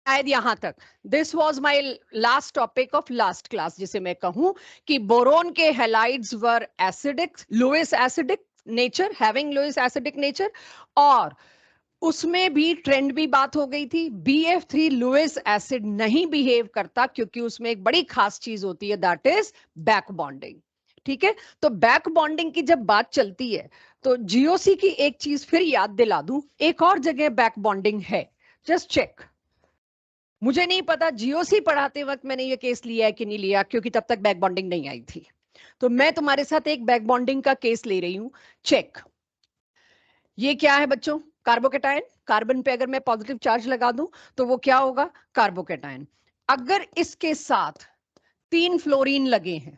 शायद यहां तक this was my last topic of last class, जिसे मैं कहूं कि बोरोन के halides were acidic, Lewis acidic nature, having Lewis acidic nature, और उसमें भी ट्रेंड भी बात हो गई थी। BF3 लुइस एसिड नहीं बिहेव करता क्योंकि उसमें एक बड़ी खास चीज होती है, दैट इज बैक बॉन्डिंग। ठीक है, तो बैक बॉन्डिंग की जब बात चलती है तो GOC की एक चीज फिर याद दिला दूं, एक और जगह बैक बॉन्डिंग है, जस्ट चेक। मुझे नहीं पता GOC पढ़ाते वक्त मैंने ये केस लिया है कि नहीं लिया, क्योंकि तब तक बैक बॉन्डिंग नहीं आई थी। तो मैं तुम्हारे साथ एक बैक बॉन्डिंग का केस ले रही हूं, चेक। ये क्या है बच्चों? कार्बोकेटायन। कार्बन पे अगर मैं पॉजिटिव चार्ज लगा दूं तो वो क्या होगा? कार्बोकेटायन। अगर इसके साथ 3 फ्लोरीन लगे हैं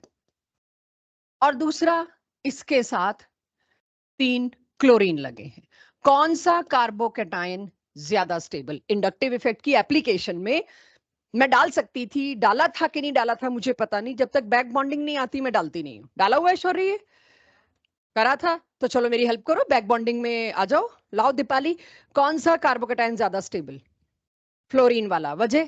और दूसरा इसके साथ 3 क्लोरीन लगे हैं, कौन सा कार्बोकेटायन ज्यादा स्टेबल? इंडक्टिव इफेक्ट की एप्लीकेशन में मैं डाल सकती थी, डाला था कि नहीं डाला था मुझे पता नहीं, जब तक बैक बॉन्डिंग नहीं आती मैं डालती नहीं हूं। डाला हुआ है शौर्य? करा था? तो चलो मेरी हेल्प करो, बैक बॉन्डिंग में आ जाओ। लाओ दीपाली, कौन सा कार्बोकेटाइन ज्यादा स्टेबल? फ्लोरीन वाला। वजह?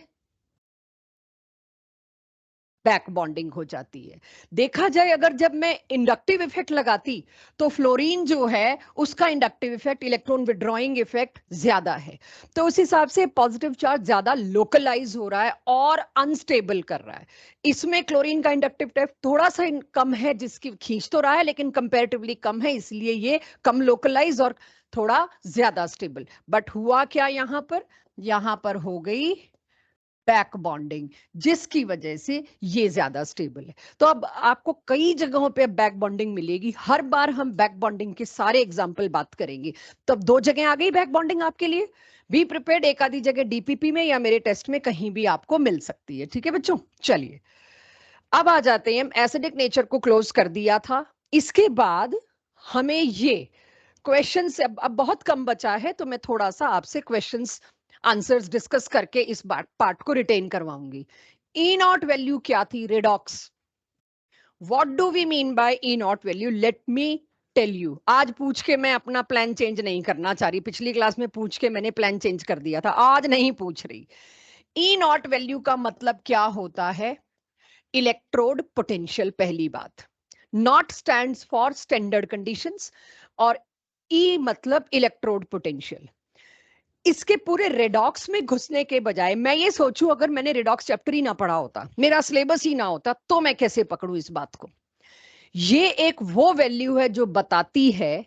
बैक बॉन्डिंग हो जाती है। देखा जाए अगर जब मैं इंडक्टिव इफेक्ट लगाती तो फ्लोरीन जो है उसका inductive effect, electron withdrawing effect ज्यादा है, तो उस हिसाब से पॉजिटिव चार्ज ज्यादा लोकलाइज हो रहा है और अनस्टेबल कर रहा है। इसमें क्लोरीन का इंडक्टिव इफेक्ट थोड़ा सा कम है, जिसकी खींच तो रहा है लेकिन कंपैरेटिवली कम है, इसलिए ये कम लोकलाइज और थोड़ा ज्यादा स्टेबल। बट हुआ क्या यहां पर? यहां पर हो गई बैक बॉन्डिंग, जिसकी वजह से ये ज्यादा स्टेबल है। तो अब आपको कई जगहों पे बैक बॉन्डिंग मिलेगी, हर बार हम बैक बॉन्डिंग के सारे एग्जांपल बात करेंगे। तो अब 2 जगह आ गई बैक बॉन्डिंग आपके लिए। बी प्रिपेयर्ड, एक आधी जगह DPP में या मेरे टेस्ट में कहीं भी आपको मिल सकती है। ठीक है बच्चों, चलिए अब आ जाते हैं। हम एसिडिक नेचर को क्लोज कर दिया था, इसके बाद हमें ये क्वेश्चन से अब बहुत कम बचा है, तो मैं थोड़ा सा आपसे क्वेश्चंस आंसर्स डिस्कस करके इस पार्ट को रिटेन करवाऊंगी। ई नॉट वैल्यू क्या थी? Redox. What do we mean by E naught value? Let me tell you. आज पूछ के मैं अपना प्लान चेंज नहीं करना चाह रही, पिछली क्लास में पूछ के मैंने प्लान चेंज कर दिया था, आज नहीं पूछ रही। ई नॉट वैल्यू का मतलब क्या होता है? Electrode potential. पहली बात, not stands for standard conditions और ई मतलब इलेक्ट्रोड पोटेंशियल। इसके पूरे रेडॉक्स में घुसने के बजाय मैं ये सोचूं अगर मैंने रेडॉक्स चैप्टर ही ना पढ़ा होता, मेरा सिलेबस ही ना होता, तो मैं कैसे पकड़ूं इस बात को? ये एक वो वैल्यू है जो बताती है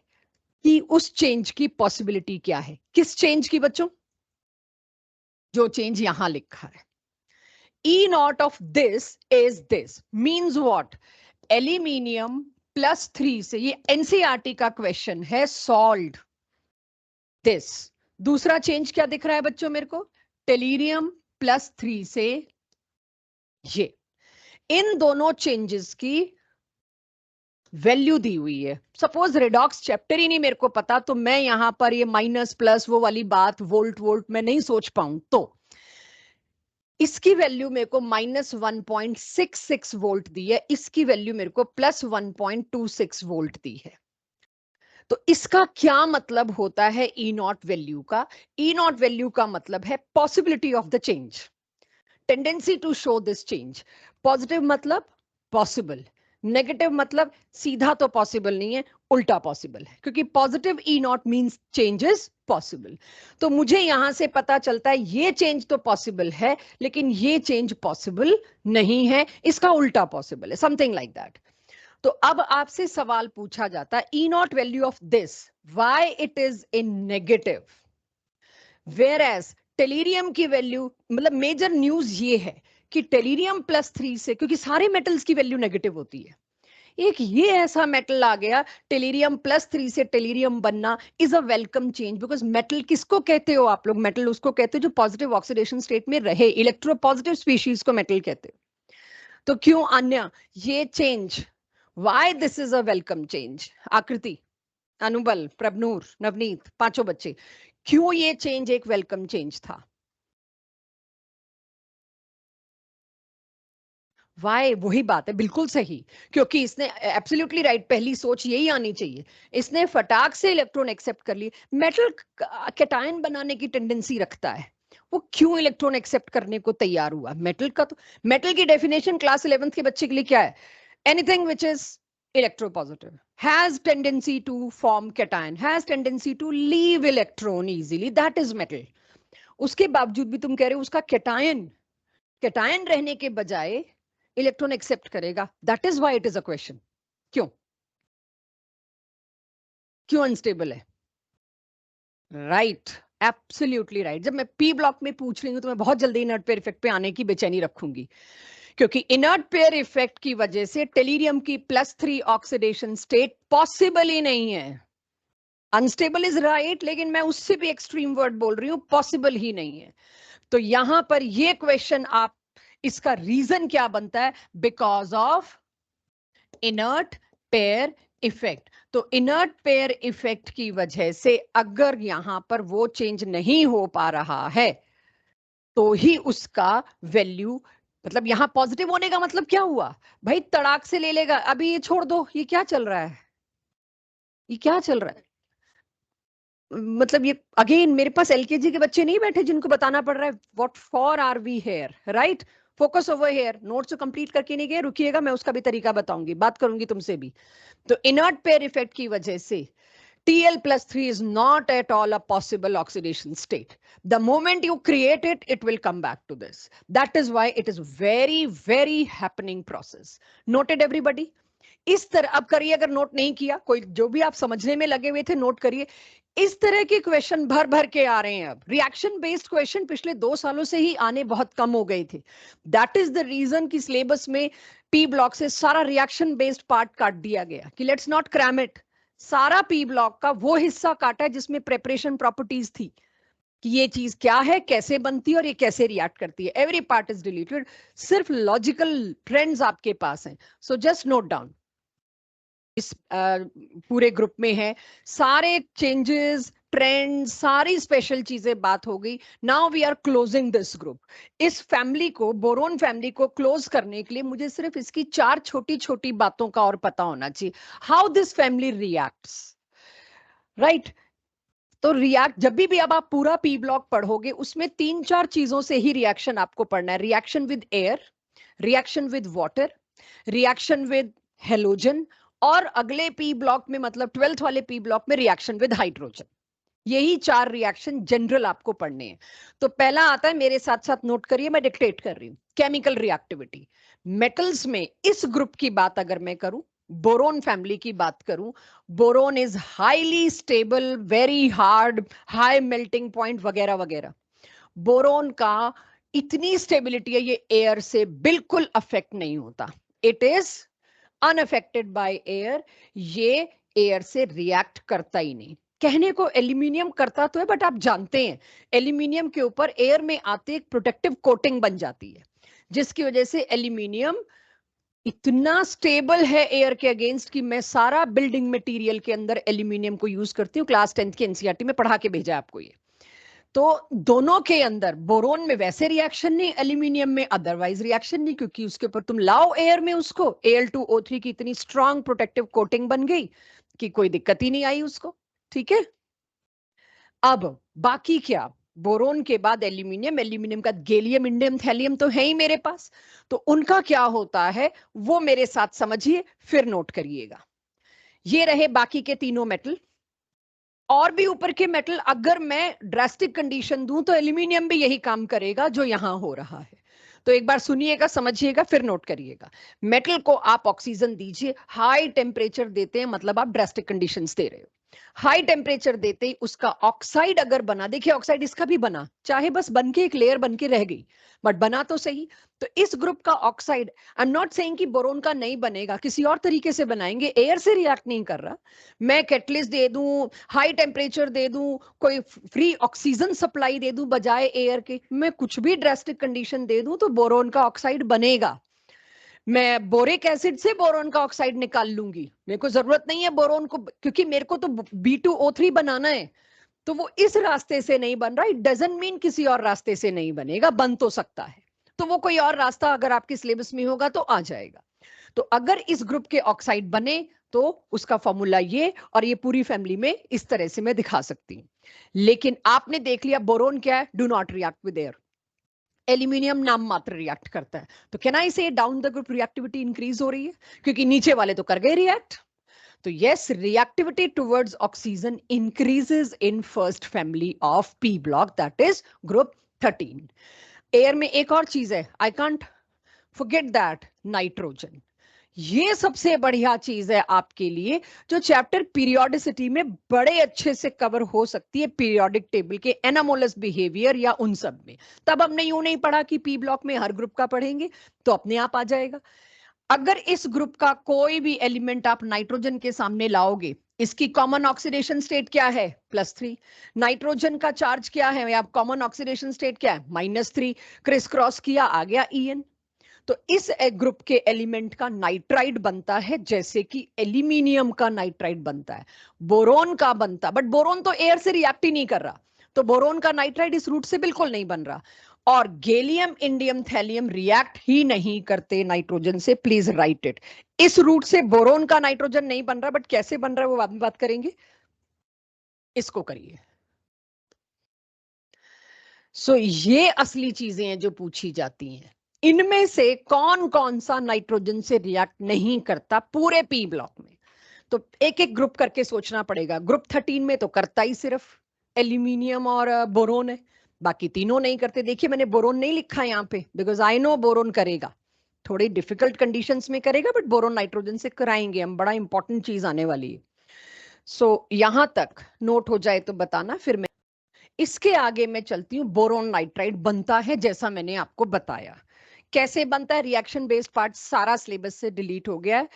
कि उस चेंज की पॉसिबिलिटी क्या है। किस चेंज की बच्चों? जो चेंज यहां लिखा है। E naught of this is this means what? Aluminium +3 से, ये NCERT का क्वेश्चन है, सॉल्व दिस। दूसरा चेंज क्या दिख रहा है बच्चों मेरे को? टेलीरियम +3 से ये, इन दोनों चेंजेस की वैल्यू दी हुई है। सपोज रेडॉक्स चैप्टर ही नहीं मेरे को पता, तो मैं यहां पर ये माइनस प्लस वो वाली बात, वोल्ट वोल्ट मैं नहीं सोच पाऊं, तो इसकी वैल्यू मेरे को -1.66 वोल्ट दी है, इसकी वैल्यू मेरे को +1.26 वोल्ट दी है। तो इसका क्या मतलब होता है ई नॉट वैल्यू का? ई नॉट वैल्यू का मतलब है possibility of the change, tendency to show this change. Positive मतलब पॉसिबल, नेगेटिव मतलब सीधा तो पॉसिबल नहीं है, उल्टा पॉसिबल है, क्योंकि positive E not means changes possible. तो मुझे यहां से पता चलता है ये चेंज तो पॉसिबल है लेकिन ये चेंज पॉसिबल नहीं है, इसका उल्टा पॉसिबल है, समथिंग लाइक दैट। तो अब आपसे सवाल पूछा जाता है, E naught value of this, why it is in negative, whereas tellurium की वैल्यू, मतलब मेजर न्यूज ये है कि टेलीरियम +3 से, क्योंकि सारे मेटल्स की वैल्यू नेगेटिव होती है, एक ये ऐसा मेटल आ गया टेलीरियम +3 से टेलीरियम बनना is a welcome change. Because metal किसको कहते हो आप लोग? मेटल उसको कहते हो जो पॉजिटिव ऑक्सीडेशन स्टेट में रहे, इलेक्ट्रोपॉजिटिव स्पीशीज को मेटल कहते हो। तो क्यों अन्य ये change, why this is a welcome change? आकृति, अनुबल, प्रभनूर, नवनीत, पांचों बच्चे, क्यों ये चेंज एक वेलकम चेंज था? वाई? वही बात है, बिल्कुल सही, क्योंकि इसने एब्सोल्युटली राइट, पहली सोच यही आनी चाहिए, इसने फटाक से इलेक्ट्रॉन एक्सेप्ट कर लिए। मेटल कैटायन बनाने की टेंडेंसी रखता है, वो क्यों इलेक्ट्रॉन एक्सेप्ट करने को तैयार हुआ? मेटल का तो, मेटल की डेफिनेशन क्लास 11th के बच्चे के लिए क्या है? Anything which is electropositive has tendency to form cation, has tendency to leave electron easily, that is metal. उसके बावजूद भी तुम कह रहे हो उसका केटायन रहने के बजाय इलेक्ट्रॉन एक्सेप्ट करेगा, that is why it is a question. क्यों अनस्टेबल है? Right, absolutely right. जब मैं पी ब्लॉक में पूछ रही हूं तो मैं बहुत जल्दी इनर्ट पेयर इफेक्ट पे आने की बेचैनी रखूंगी, क्योंकि इनर्ट पेयर इफेक्ट की वजह से टेलीरियम की +3 ऑक्सीडेशन स्टेट पॉसिबल ही नहीं है. अनस्टेबल इज राइट, लेकिन मैं उससे भी एक्सट्रीम वर्ड बोल रही हूं, पॉसिबल ही नहीं है. तो यहां पर ये क्वेश्चन, आप इसका रीजन क्या बनता है? Because of inert pair effect. तो इनर्ट पेयर इफेक्ट की वजह से अगर यहां पर वो चेंज नहीं हो पा रहा है तो ही उसका वैल्यू, मतलब यहां पॉजिटिव होने का मतलब क्या हुआ भाई? तड़ाक से ले लेगा. अभी ये छोड़ दो, ये क्या चल रहा है? ये क्या चल रहा है? मतलब ये अगेन, मेरे पास एलकेजी के बच्चे नहीं बैठे जिनको बताना पड़ रहा है what for are we here, right? Focus over here. Notes तो कंप्लीट करके नहीं गए, रुकिएगा, मैं उसका भी तरीका बताऊंगी, बात करूंगी तुमसे भी. तो इनर्ट पेयर इफेक्ट की वजह से Tl+3 is not at all a possible oxidation state. The moment you create it, it will come back to this. That is why it is very, very happening process. Noted everybody? इस तरह अब करिए, अगर note नहीं किया कोई, जो भी आप समझने में लगे हुए थे नोट करिए. इस तरह के क्वेश्चन भर भर के आ रहे हैं. अब रिएक्शन बेस्ड क्वेश्चन पिछले 2 सालों से ही आने बहुत कम हो गए थे. दैट इज द रीजन कि सिलेबस में पी ब्लॉक से सारा रिएक्शन बेस्ड पार्ट काट दिया गया कि लेट्स नॉट क्रैम इट. सारा पी ब्लॉक का वो हिस्सा काटा जिसमें प्रेपरेशन प्रॉपर्टीज थी कि ये चीज क्या है, कैसे बनती है और ये कैसे रिएक्ट करती है. Every part is deleted. सिर्फ लॉजिकल ट्रेंड्स आपके पास हैं. So just note down. इस पूरे ग्रुप में है सारे चेंजेस, ट्रेंड, सारी स्पेशल चीजें बात हो गई. Now we are closing this group. इस फैमिली को, बोरोन फैमिली को क्लोज करने के लिए मुझे सिर्फ इसकी 4 छोटी छोटी बातों का और पता होना चाहिए. How this family reacts, right? तो रिएक्ट जब भी अब आप पूरा पी ब्लॉक पढ़ोगे उसमें 3-4 चीजों से ही रिएक्शन आपको पढ़ना है. Reaction with air, reaction with water, reaction with halogen, और अगले पी ब्लॉक में, मतलब 12th वाले पी ब्लॉक में, रिएक्शन विद हाइड्रोजन. यही 4 रिएक्शन जनरल आपको पढ़ने हैं. तो पहला आता है, मेरे साथ साथ नोट करिए, मैं डिक्टेट कर रही हूं. Chemical reactivity. मेटल्स में इस ग्रुप की बात अगर मैं करूं, बोरोन फैमिली की बात करूं, boron is highly stable, very hard, high melting point वगैरह वगैरह. बोरोन का इतनी स्टेबिलिटी है, ये एयर से बिल्कुल अफेक्ट नहीं होता. It is unaffected by air. ये एयर से रिएक्ट करता ही नहीं. कहने को एल्यूमिनियम करता तो है, बट आप जानते हैं एल्यूमिनियम के ऊपर एयर में आते एक प्रोटेक्टिव कोटिंग बन जाती है, जिसकी वजह से एल्यूमिनियम इतना स्टेबल है एयर के अगेंस्ट कि मैं सारा बिल्डिंग मटेरियल के अंदर एल्यूमिनियम को यूज करती हूँ. क्लास 10th की एनसीईआरटी में पढ़ा के भेजा आपको ये. तो दोनों के अंदर बोरोन में वैसे रिएक्शन नहीं, एल्यूमिनियम में अदरवाइज रिएक्शन नहीं, क्योंकि उसके ऊपर तुम लाओ एयर में उसको, Al2O3 की इतनी स्ट्रांग प्रोटेक्टिव कोटिंग बन गई कि कोई दिक्कत ही नहीं आई उसको. ठीक है. अब बाकी क्या, बोरोन के बाद एल्यूमिनियम, एल्यूमिनियम का गैलियम, इंडियम, थैलियम तो है ही मेरे पास. तो उनका क्या होता है वो मेरे साथ समझिए, फिर नोट करिएगा. ये रहे बाकी के तीनों मेटल. और भी ऊपर के मेटल अगर मैं ड्रास्टिक कंडीशन दूं तो एल्यूमिनियम भी यही काम करेगा जो यहां हो रहा है. तो एक बार सुनिएगा, समझिएगा, फिर नोट करिएगा. मेटल को आप ऑक्सीजन दीजिए, हाई टेम्परेचर देते हैं, मतलब आप ड्रास्टिक कंडीशंस दे रहे हो. हाई टेम्परेचर देते ही उसका ऑक्साइड अगर बना, देखिए ऑक्साइड इसका भी बना, चाहे बस बन के एक लेयर बन के रह गई, बट बना तो सही. तो इस ग्रुप का oxide, I am not saying कि बोरोन का नहीं बनेगा, किसी और तरीके से बनाएंगे, एयर से रिएक्ट नहीं कर रहा. मैं कैटलिस्ट दे दूं, हाई टेम्परेचर दे दूं, कोई फ्री ऑक्सीजन सप्लाई दे दूं बजाय एयर के, मैं कुछ भी ड्रास्टिक कंडीशन दे दूं तो बोरोन का ऑक्साइड बनेगा. मैं बोरिक एसिड से बोरोन का ऑक्साइड निकाल लूंगी, मेरे को जरूरत नहीं है बोरोन को, क्योंकि मेरे को तो B2O3 बनाना है. तो वो इस रास्ते से नहीं बन रहा. इट डजंट मीन किसी और रास्ते से नहीं बनेगा, बन तो सकता है. तो वो कोई और रास्ता अगर आपके सिलेबस में होगा तो आ जाएगा. तो अगर इस ग्रुप के ऑक्साइड बने तो उसका फॉर्मूला ये, और ये पूरी फैमिली में इस तरह से मैं दिखा सकती हूँ। लेकिन आपने देख लिया बोरोन क्या है, do not react with air. Aluminium नाम मात्र रिएक्ट करता है। तो कैन आई से down the group reactivity increase हो रही है, क्योंकि नीचे वाले तो कर गए रिएक्ट। तो yes, reactivity towards oxygen increases in first family of P block, that is group 13। Air में एक और चीज है, I can't forget that, nitrogen. ये सबसे बढ़िया चीज है आपके लिए, जो चैप्टर पीरियोडिसिटी में बड़े अच्छे से कवर हो सकती है, पीरियोडिक टेबल के एनामोलस बिहेवियर या उन सब में। तब हमने यूं नहीं पढ़ा कि पी ब्लॉक में हर ग्रुप का पढ़ेंगे, तो अपने आप आ जाएगा। अगर इस ग्रुप का कोई भी एलिमेंट आप नाइट्रोजन के सामने लाओगे, इसकी कॉमन ऑक्सीडेशन स्टेट क्या है, +3। नाइट्रोजन का चार्ज क्या है, या कॉमन ऑक्सीडेशन स्टेट क्या है, -3। क्रिस क्रॉस किया, आ गया EN। तो इस ग्रुप के एलिमेंट का नाइट्राइड बनता है, जैसे कि एल्यूमिनियम का नाइट्राइड बनता है, बोरोन का बनता, बट बोरोन तो एयर से रिएक्ट ही नहीं कर रहा, तो बोरोन का नाइट्राइड इस रूट से बिल्कुल नहीं बन रहा। और गैलियम, इंडियम, थैलियम रिएक्ट ही नहीं करते नाइट्रोजन से, प्लीज राइट इट। इस रूट से बोरोन का नाइट्रोजन नहीं बन रहा, बट कैसे बन रहा है वो बाद में बात करेंगे। इसको करिए। सो ये असली चीजें हैं जो पूछी जाती हैं। इनमें से कौन कौन सा नाइट्रोजन से रिएक्ट नहीं करता पूरे पी ब्लॉक में, तो एक एक ग्रुप करके सोचना पड़ेगा। ग्रुप 13 में तो करता ही सिर्फ एल्यूमिनियम और बोरोन है, बाकी तीनों नहीं करते। देखिए मैंने बोरोन नहीं लिखा यहाँ पे, बिकॉज आई नो बोरोन करेगा, थोड़ी डिफिकल्ट कंडीशंस में करेगा, बट बोरोन नाइट्रोजन से कराएंगे हम, बड़ा इंपॉर्टेंट चीज आने वाली है। सो यहां तक नोट हो जाए तो बताना, फिर मैं इसके आगे मैं चलती हूँ। बोरोन नाइट्राइड बनता है जैसा मैंने आपको बताया। कैसे बनता है, रिएक्शन बेस्ड पार्ट सारा सिलेबस से डिलीट हो गया है,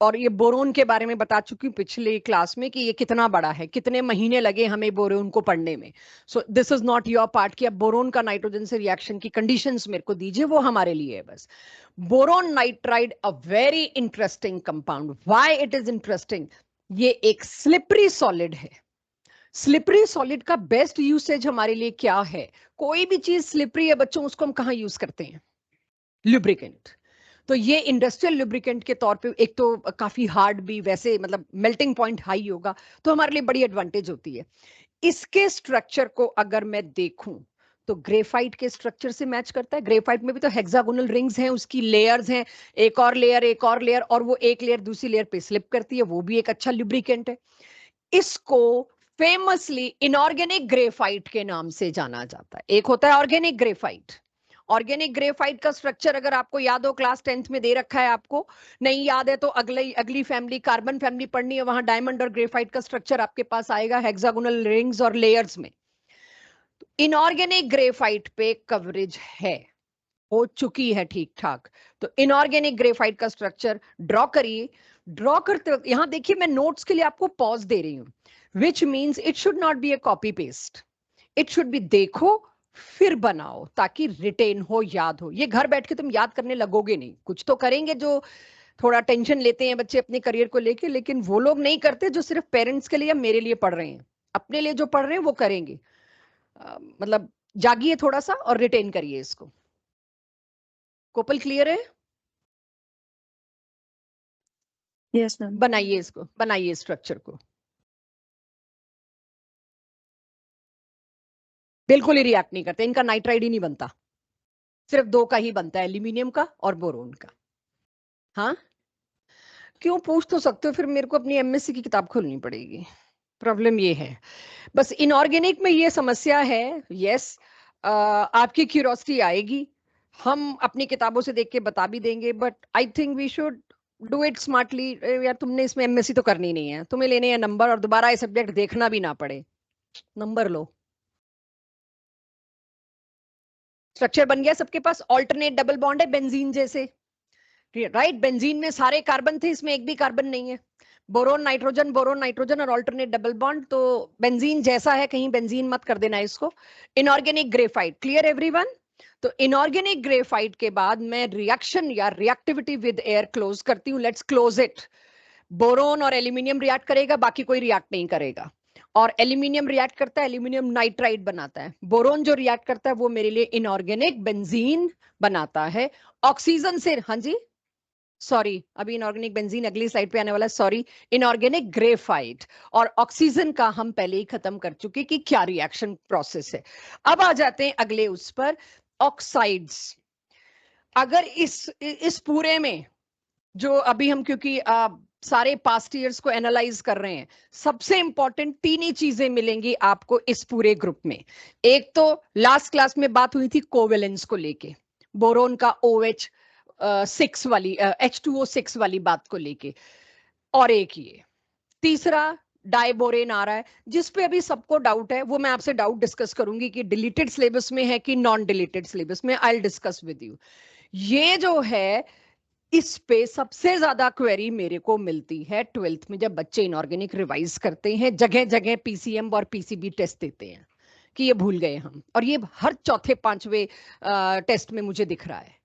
और ये बोरोन के बारे में बता चुकी हूँ पिछले क्लास में कि ये कितना बड़ा है, कितने महीने लगे हमें बोरोन को पढ़ने में। So this is not your part कि अब बोरोन का नाइट्रोजन से रिएक्शन की कंडीशंस मेरे को दीजिए, वो हमारे लिए है बस। Boron nitride a very interesting compound. Why it is interesting, ये एक स्लिपरी सॉलिड है। स्लिपरी सॉलिड का बेस्ट यूसेज हमारे लिए क्या है, कोई भी चीज स्लिपरी है बच्चों, उसको हम कहाँ यूज करते हैं, लुब्रिकेंट। तो ये इंडस्ट्रियल लुब्रिकेंट के तौर पे, एक तो काफी हार्ड भी, वैसे मतलब मेल्टिंग पॉइंट हाई होगा, तो हमारे लिए बड़ी एडवांटेज होती है। इसके स्ट्रक्चर को अगर मैं देखूं तो ग्रेफाइट के स्ट्रक्चर से मैच करता है। ग्रेफाइट में भी तो हेक्सागोनल रिंग्स हैं, उसकी लेयर्स हैं, एक और लेयर, एक और लेयर, और वो एक लेयर दूसरी लेयर पे स्लिप करती है, वो भी एक अच्छा लुब्रिकेंट है। इसको फेमसली इनऑर्गेनिक ग्रेफाइट के नाम से जाना जाता है। एक होता है ऑर्गेनिक ग्रेफाइट। ऑर्गेनिक ग्रेफाइट का स्ट्रक्चर अगर आपको याद हो, क्लास 10th में दे रखा है, आपको नहीं याद है तो अगली फैमिली, कार्बन फैमिली पढ़नी है, वहां डायमंड और ग्रेफाइट का स्ट्रक्चर आपके पास आएगा, हेक्सागोनल रिंग्स और लेयर्स में। इनऑर्गेनिक ग्रेफाइट पे कवरेज है, हो चुकी है ठीक ठाक। तो इनऑर्गेनिक ग्रेफाइट का स्ट्रक्चर ड्रॉ करिए। ड्रॉ करते वक्त यहां देखिए, मैं नोट्स के लिए आपको पॉज दे रही हूं, which means it should not be A copy paste, it should be देखो फिर बनाओ, ताकि रिटेन हो, याद हो। ये घर बैठ के तुम याद करने लगोगे नहीं, कुछ तो करेंगे जो थोड़ा टेंशन लेते हैं बच्चे अपने करियर को लेके, लेकिन वो लोग नहीं करते जो सिर्फ पेरेंट्स के लिए या मेरे लिए पढ़ रहे हैं। अपने लिए जो पढ़ रहे हैं वो करेंगे। मतलब जागिए थोड़ा सा और रिटेन करिए इसको। कोपल क्लियर है? Yes ma'am. बनाइए इसको, बनाइए स्ट्रक्चर को। बिल्कुल ही रिएक्ट नहीं करते, इनका नाइट्राइड ही नहीं बनता, सिर्फ दो का ही बनता है, एल्यूमिनियम का और बोरोन का। हाँ, क्यों पूछ तो सकते हो, फिर मेरे को अपनी MSc की किताब खोलनी पड़ेगी। प्रॉब्लम ये है बस, इनऑर्गेनिक में ये समस्या है। यस, आपकी क्यूरियोसिटी आएगी, हम अपनी किताबों से देख के बता भी देंगे, but I think we should do it smartly. यार तुमने इसमें MSc तो करनी नहीं है, तुम्हें लेने हैं नंबर, और दोबारा ये सब्जेक्ट देखना भी ना पड़े, नंबर लो। स्ट्रक्चर बन गया सबके पास, ऑल्टरनेट डबल बॉन्ड है बेंजीन जैसे, राइट। बेंजीन में सारे कार्बन थे, इसमें एक भी कार्बन नहीं है। बोरोन नाइट्रोजन और ऑल्टरनेट डबल बॉन्ड, तो बेंजीन जैसा है, कहीं बेंजीन मत कर देना इसको। Inorganic graphite, clear everyone? तो इनऑर्गेनिक ग्रेफाइट के बाद मैं रिएक्शन या रिएक्टिविटी विद एयर क्लोज करती हूँ। Let's close it. बोरोन और एल्यूमिनियम रिएक्ट करेगा, बाकी कोई रिएक्ट नहीं करेगा। और एल्यूमिनियम रिएक्ट करता है, एल्यूमिनियम नाइट्राइड बनाता है। बोरोन जो रिएक्ट करता है वो मेरे लिए इनऑर्गेनिक बेंजीन बनाता है। ऑक्सीजन से, हाँ जी, सॉरी, अभी इनऑर्गेनिक बेंजीन अगली स्लाइड पे आने वाला है, सॉरी, इनऑर्गेनिक ग्रेफाइट और ऑक्सीजन का हम पहले ही खत्म कर चुके कि क्या रिएक्शन प्रोसेस है। अब आ जाते हैं अगले उस पर, ऑक्साइड्स। अगर इस पूरे में जो अभी हम, क्योंकि सारे पास्ट ईयर्स को एनालाइज कर रहे हैं, सबसे इंपॉर्टेंट तीन ही चीजें मिलेंगी आपको इस पूरे ग्रुप में। एक तो लास्ट क्लास में बात हुई थी कोवेलेंस को लेके, बोरोन का OH 6 वाली H2O6 वाली बात को लेके, और एक ये तीसरा डाइबोरेन आ रहा है, जिस पे अभी सबको डाउट है, वो मैं आपसे डाउट डिस्कस करूंगी कि डिलीटेड सिलेबस में है कि नॉन डिलीटेड सिलेबस में, I will discuss with you. ये जो है, इस पे सबसे ज्यादा क्वेरी मेरे को मिलती है 12th में, जब बच्चे इनऑर्गेनिक रिवाइज करते हैं, जगह जगह PCM और PCB टेस्ट देते हैं कि ये भूल गए हम, और ये हर चौथे पांचवे टेस्ट में मुझे दिख रहा है।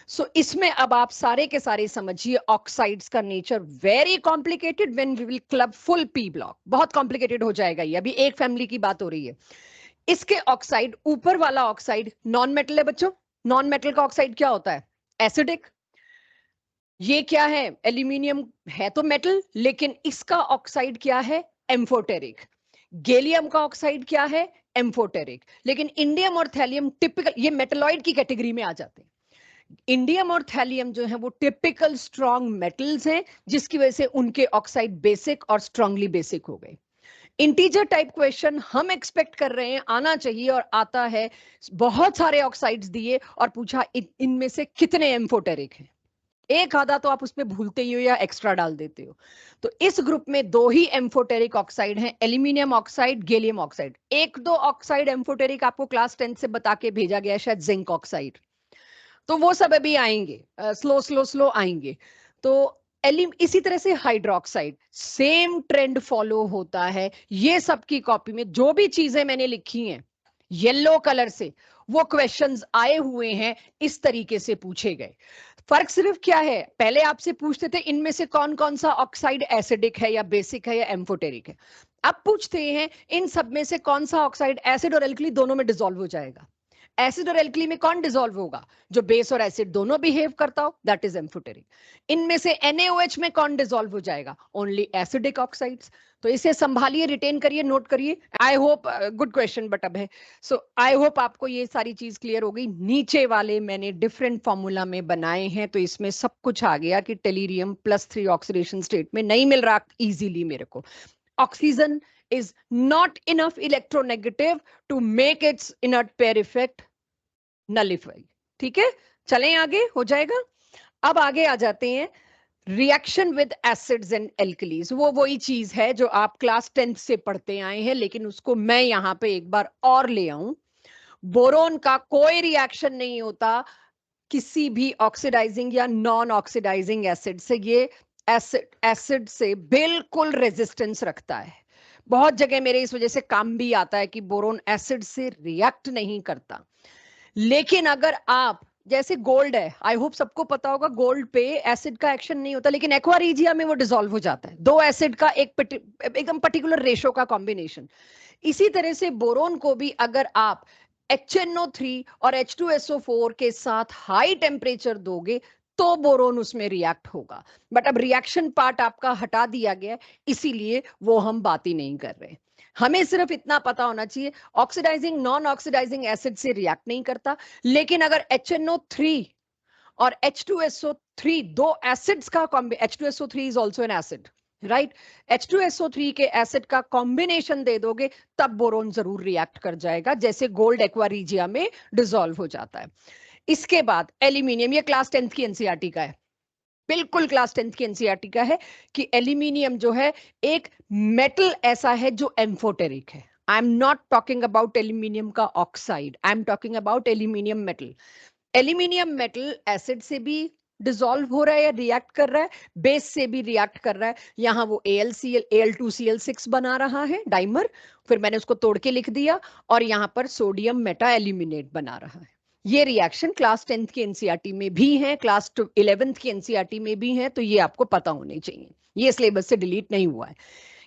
सो इसमें अब आप सारे के सारे समझिए, ऑक्साइड्स का nature very complicated when we will club full P block, बहुत कॉम्प्लिकेटेड हो जाएगा ये, अभी एक फैमिली की बात हो रही है। इसके ऑक्साइड, ऊपर वाला ऑक्साइड नॉन मेटल है बच्चों। नॉन मेटल का ऑक्साइड क्या होता है? एसिडिक। ये क्या है? एल्यूमिनियम है तो मेटल, लेकिन इसका ऑक्साइड क्या है? एम्फोटेरिक। गैलियम का ऑक्साइड क्या है? एम्फोटेरिक। लेकिन इंडियम और थैलियम टिपिकल, ये मेटलॉइड की कैटेगरी में आ जाते हैं। इंडियम और थैलियम जो है वो टिपिकल स्ट्रॉन्ग मेटल्स हैं, जिसकी वजह से उनके ऑक्साइड बेसिक और स्ट्रांगली बेसिक हो गए। इंटीजर टाइप क्वेश्चन हम एक्सपेक्ट कर रहे हैं, आना चाहिए और आता है। बहुत सारे ऑक्साइड्स दिए और पूछा इनमें से कितने एम्फोटेरिक हैं। एक आधा तो आप उसमें भूलते ही हो या एक्स्ट्रा डाल देते हो। तो इस ग्रुप में दो ही एम्फोटेरिक ऑक्साइड हैं, एल्यूमिनियम ऑक्साइड, गैलियम ऑक्साइड। एक दो ऑक्साइड एम्फोटेरिक आपको क्लास 10 से बता के भेजा गया, शायद जिंक ऑक्साइड, तो वो सब अभी आएंगे, स्लो स्लो स्लो आएंगे। तो इसी तरह से हाइड्रोक्साइड, सेम ट्रेंड फॉलो होता है। ये सब की कॉपी में जो भी चीजें मैंने लिखी हैं येलो कलर से, वो क्वेश्चंस आए हुए हैं, इस तरीके से पूछे गए। फर्क सिर्फ क्या है, पहले आपसे पूछते थे इनमें से कौन कौन सा ऑक्साइड एसिडिक है या बेसिक है या एम्फोटेरिक है। अब पूछते हैं इन सब में से कौन सा ऑक्साइड एसिड और एल्कली दोनों में डिसॉल्व हो जाएगा। एसिड और एल्कली में कौन डिसॉल्व होगा? जो बेस और एसिड दोनों बिहेव करता हो, दैट इज एम्फोटेरिक। इनमें से NaOH में कौन डिसॉल्व हो जाएगा? Only acidic oxides. तो इसे संभालिए, रिटेन करिए, नोट करिए। I hope, good question but अब है, सो आई होप आपको ये सारी चीज क्लियर हो गई। नीचे वाले मैंने डिफरेंट फॉर्मूला में बनाए हैं, तो इसमें सब कुछ आ गया कि टेलीरियम +3 ऑक्सीडेशन स्टेट में नहीं मिल रहा इजीली मेरे को। Oxygen is not enough electronegative to make its inert pair effect nullify। ठीक है, चलें आगे, हो जाएगा। अब आगे आ जाते हैं, reaction with acids and alkalis. वो वही चीज है जो आप क्लास 10th से पढ़ते आए हैं, लेकिन उसको मैं यहां पे एक बार और ले आऊं। बोरोन का कोई रिएक्शन नहीं होता किसी भी ऑक्सीडाइजिंग या नॉन ऑक्सीडाइजिंग एसिड से। ये एसिड से बिल्कुल रेजिस्टेंस रखता है। बहुत जगह मेरे इस वजह से काम भी आता है कि बोरोन एसिड से रिएक्ट नहीं करता। लेकिन अगर आप, जैसे गोल्ड है, आई होप सबको पता होगा, गोल्ड पे एसिड का एक्शन नहीं होता, लेकिन एक्वा रीजिया में वो डिसॉल्व हो जाता है, दो एसिड का एकदम पर्टिकुलर रेशो का कॉम्बिनेशन। इसी तरह से बोरोन को भी अगर आप HNO3 और H2SO4 के साथ हाई टेम्परेचर दोगे तो बोरोन उसमें रिएक्ट होगा। बट अब रिएक्शन पार्ट आपका हटा दिया गया, इसीलिए वो हम बात ही नहीं कर रहे। हमें सिर्फ इतना पता होना चाहिए, ऑक्सीडाइजिंग नॉन ऑक्सीडाइजिंग एसिड से रिएक्ट नहीं करता, लेकिन अगर HNO3 और H2SO3 दो एसिड्स का H2SO3 is also an acid, right? H2SO3 के एसिड का कॉम्बिनेशन दे दोगे तब बोरोन जरूर रिएक्ट कर जाएगा, जैसे गोल्ड एक्वा रीजिया में डिसॉल्व हो जाता है। इसके बाद एल्यूमिनियम, ये क्लास 10th की एनसीईआरटी का है, बिल्कुल क्लास 10th की एनसीईआरटी का है कि एल्यूमिनियम जो है एक मेटल ऐसा है जो एम्फोटेरिक है। I am not talking about aluminium का oxide, I am talking about aluminium metal. Aluminium metal acid से भी डिसॉल्व हो रहा है या रिएक्ट कर रहा है, बेस से भी रिएक्ट कर रहा है। यहां वो Al2Cl6 बना रहा है डाइमर, फिर मैंने उसको तोड़ के लिख दिया, और यहां पर सोडियम मेटा एल्यूमिनेट बना रहा है। ये रिएक्शन क्लास 10th की एनसीईआरटी में भी है, क्लास 11th की एनसीईआरटी में भी है, तो ये आपको पता होने चाहिए। ये सिलेबस से डिलीट नहीं हुआ है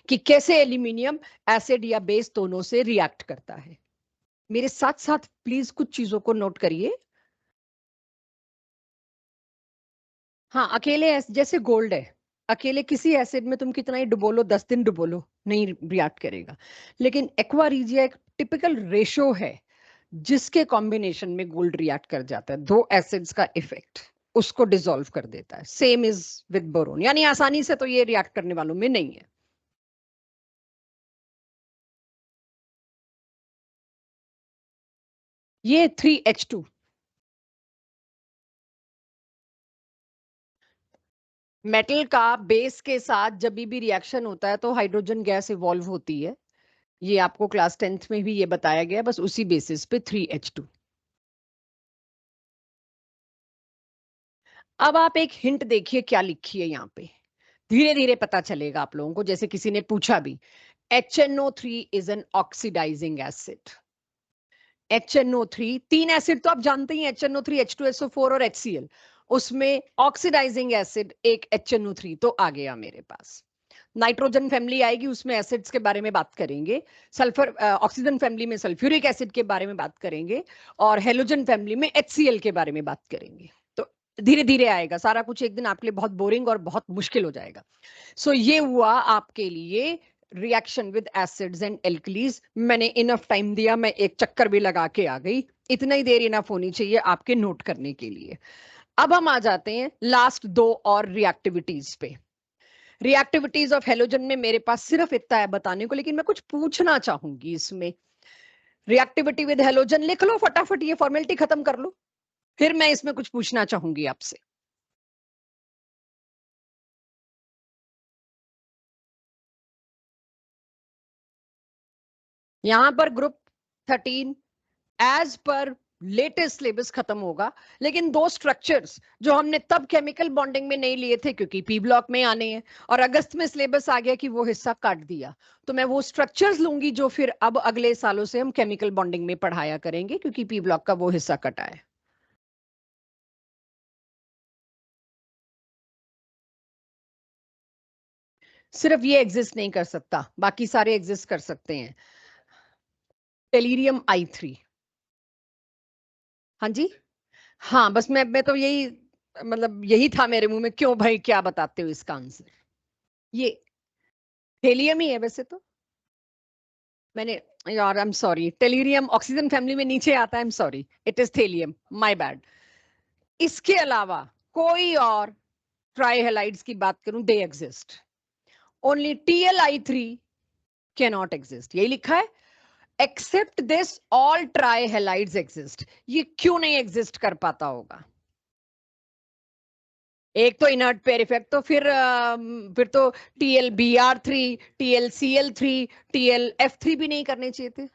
कि कैसे एल्यूमिनियम एसिड या बेस दोनों से रिएक्ट करता है। मेरे साथ साथ प्लीज कुछ चीजों को नोट करिए। हाँ, अकेले जैसे गोल्ड है, अकेले किसी एसिड में तुम कितना ही डुबो लो, 10 दिन डुबो लो, नहीं रिएक्ट करेगा। लेकिन एक्वा रिजिया एक टिपिकल रेशो है जिसके कॉम्बिनेशन में गोल्ड रिएक्ट कर जाता है, दो एसिड्स का इफेक्ट उसको डिसॉल्व कर देता है। सेम इज विद बोरोन, यानी आसानी से तो ये रिएक्ट करने वालों में नहीं है। ये 3H2 मेटल का बेस के साथ जब भी रिएक्शन होता है तो हाइड्रोजन गैस इवॉल्व होती है। ये आपको क्लास 10th में भी ये बताया गया, बस उसी बेसिस पे 3H2। अब आप एक हिंट देखिए क्या लिखी है यहाँ पे, धीरे धीरे पता चलेगा आप लोगों को। जैसे किसी ने पूछा भी, HNO3 is an oxidizing acid. HNO3, तीन एसिड तो आप जानते ही, HNO3, H2SO4 और HCl। उसमें ऑक्सीडाइजिंग एसिड एक HNO3 तो आ गया मेरे पास। नाइट्रोजन फैमिली आएगी, उसमें एसिड्स के बारे में बात करेंगे। सल्फर ऑक्सीजन फैमिली में सल्फ्यूरिक एसिड के बारे में बात करेंगे, और हेलोजन फैमिली में HCl के बारे में बात करेंगे। तो धीरे धीरे आएगा सारा कुछ, एक दिन आपके लिए बहुत बोरिंग और बहुत मुश्किल हो जाएगा। सो ये हुआ आपके लिए reaction with acids and alkalis. मैंने इनफ टाइम दिया, मैं एक चक्कर भी लगा के आ गई, इतना ही देर इनफ होनी चाहिए आपके नोट करने के लिए। अब हम आ जाते हैं लास्ट दो और रिएक्टिविटीज पे। रिएक्टिविटीज ऑफ हेलोजन में मेरे पास सिर्फ इतना है बताने को, लेकिन मैं कुछ पूछना चाहूंगी इसमें। रिएक्टिविटी विद हेलोजन लिख लो फटाफट, ये फॉर्मेलिटी खत्म कर लो, फिर मैं इसमें कुछ पूछना चाहूंगी आपसे। यहां पर group 13 as per latest syllabus खत्म होगा, लेकिन दो स्ट्रक्चर्स जो हमने तब केमिकल बॉन्डिंग में नहीं लिए थे क्योंकि पी ब्लॉक में आने हैं, और अगस्त में सिलेबस आ गया कि वो हिस्सा काट दिया, तो मैं वो स्ट्रक्चर्स लूंगी जो फिर अब अगले सालों से हम केमिकल बॉन्डिंग में पढ़ाया करेंगे क्योंकि पी ब्लॉक का वो हिस्सा कटा है। सिर्फ ये एग्जिस्ट नहीं कर सकता, बाकी सारे एग्जिस्ट कर सकते हैं। टेलीरियम I3। हाँ जी, हाँ बस मैं तो यही, मतलब यही था मेरे मुंह में, क्यों भाई क्या बताते हो इसका आंसर। ये हेलियम ही है वैसे तो। मैंने, यार I am sorry, tellurium oxygen family में नीचे आता है, I am sorry, it is thallium, my bad. इसके अलावा कोई और ट्राई हेलाइड्स की बात करूं, they exist, only TLI3 can not exist, यही लिखा है। Except this all tri halides exist. ये क्यों नहीं एग्जिस्ट कर पाता होगा? एक तो इनर्ट पेयर इफेक्ट, तो फिर तो TLBr3, TLCl3, TLF3 भी नहीं करने चाहिए थे।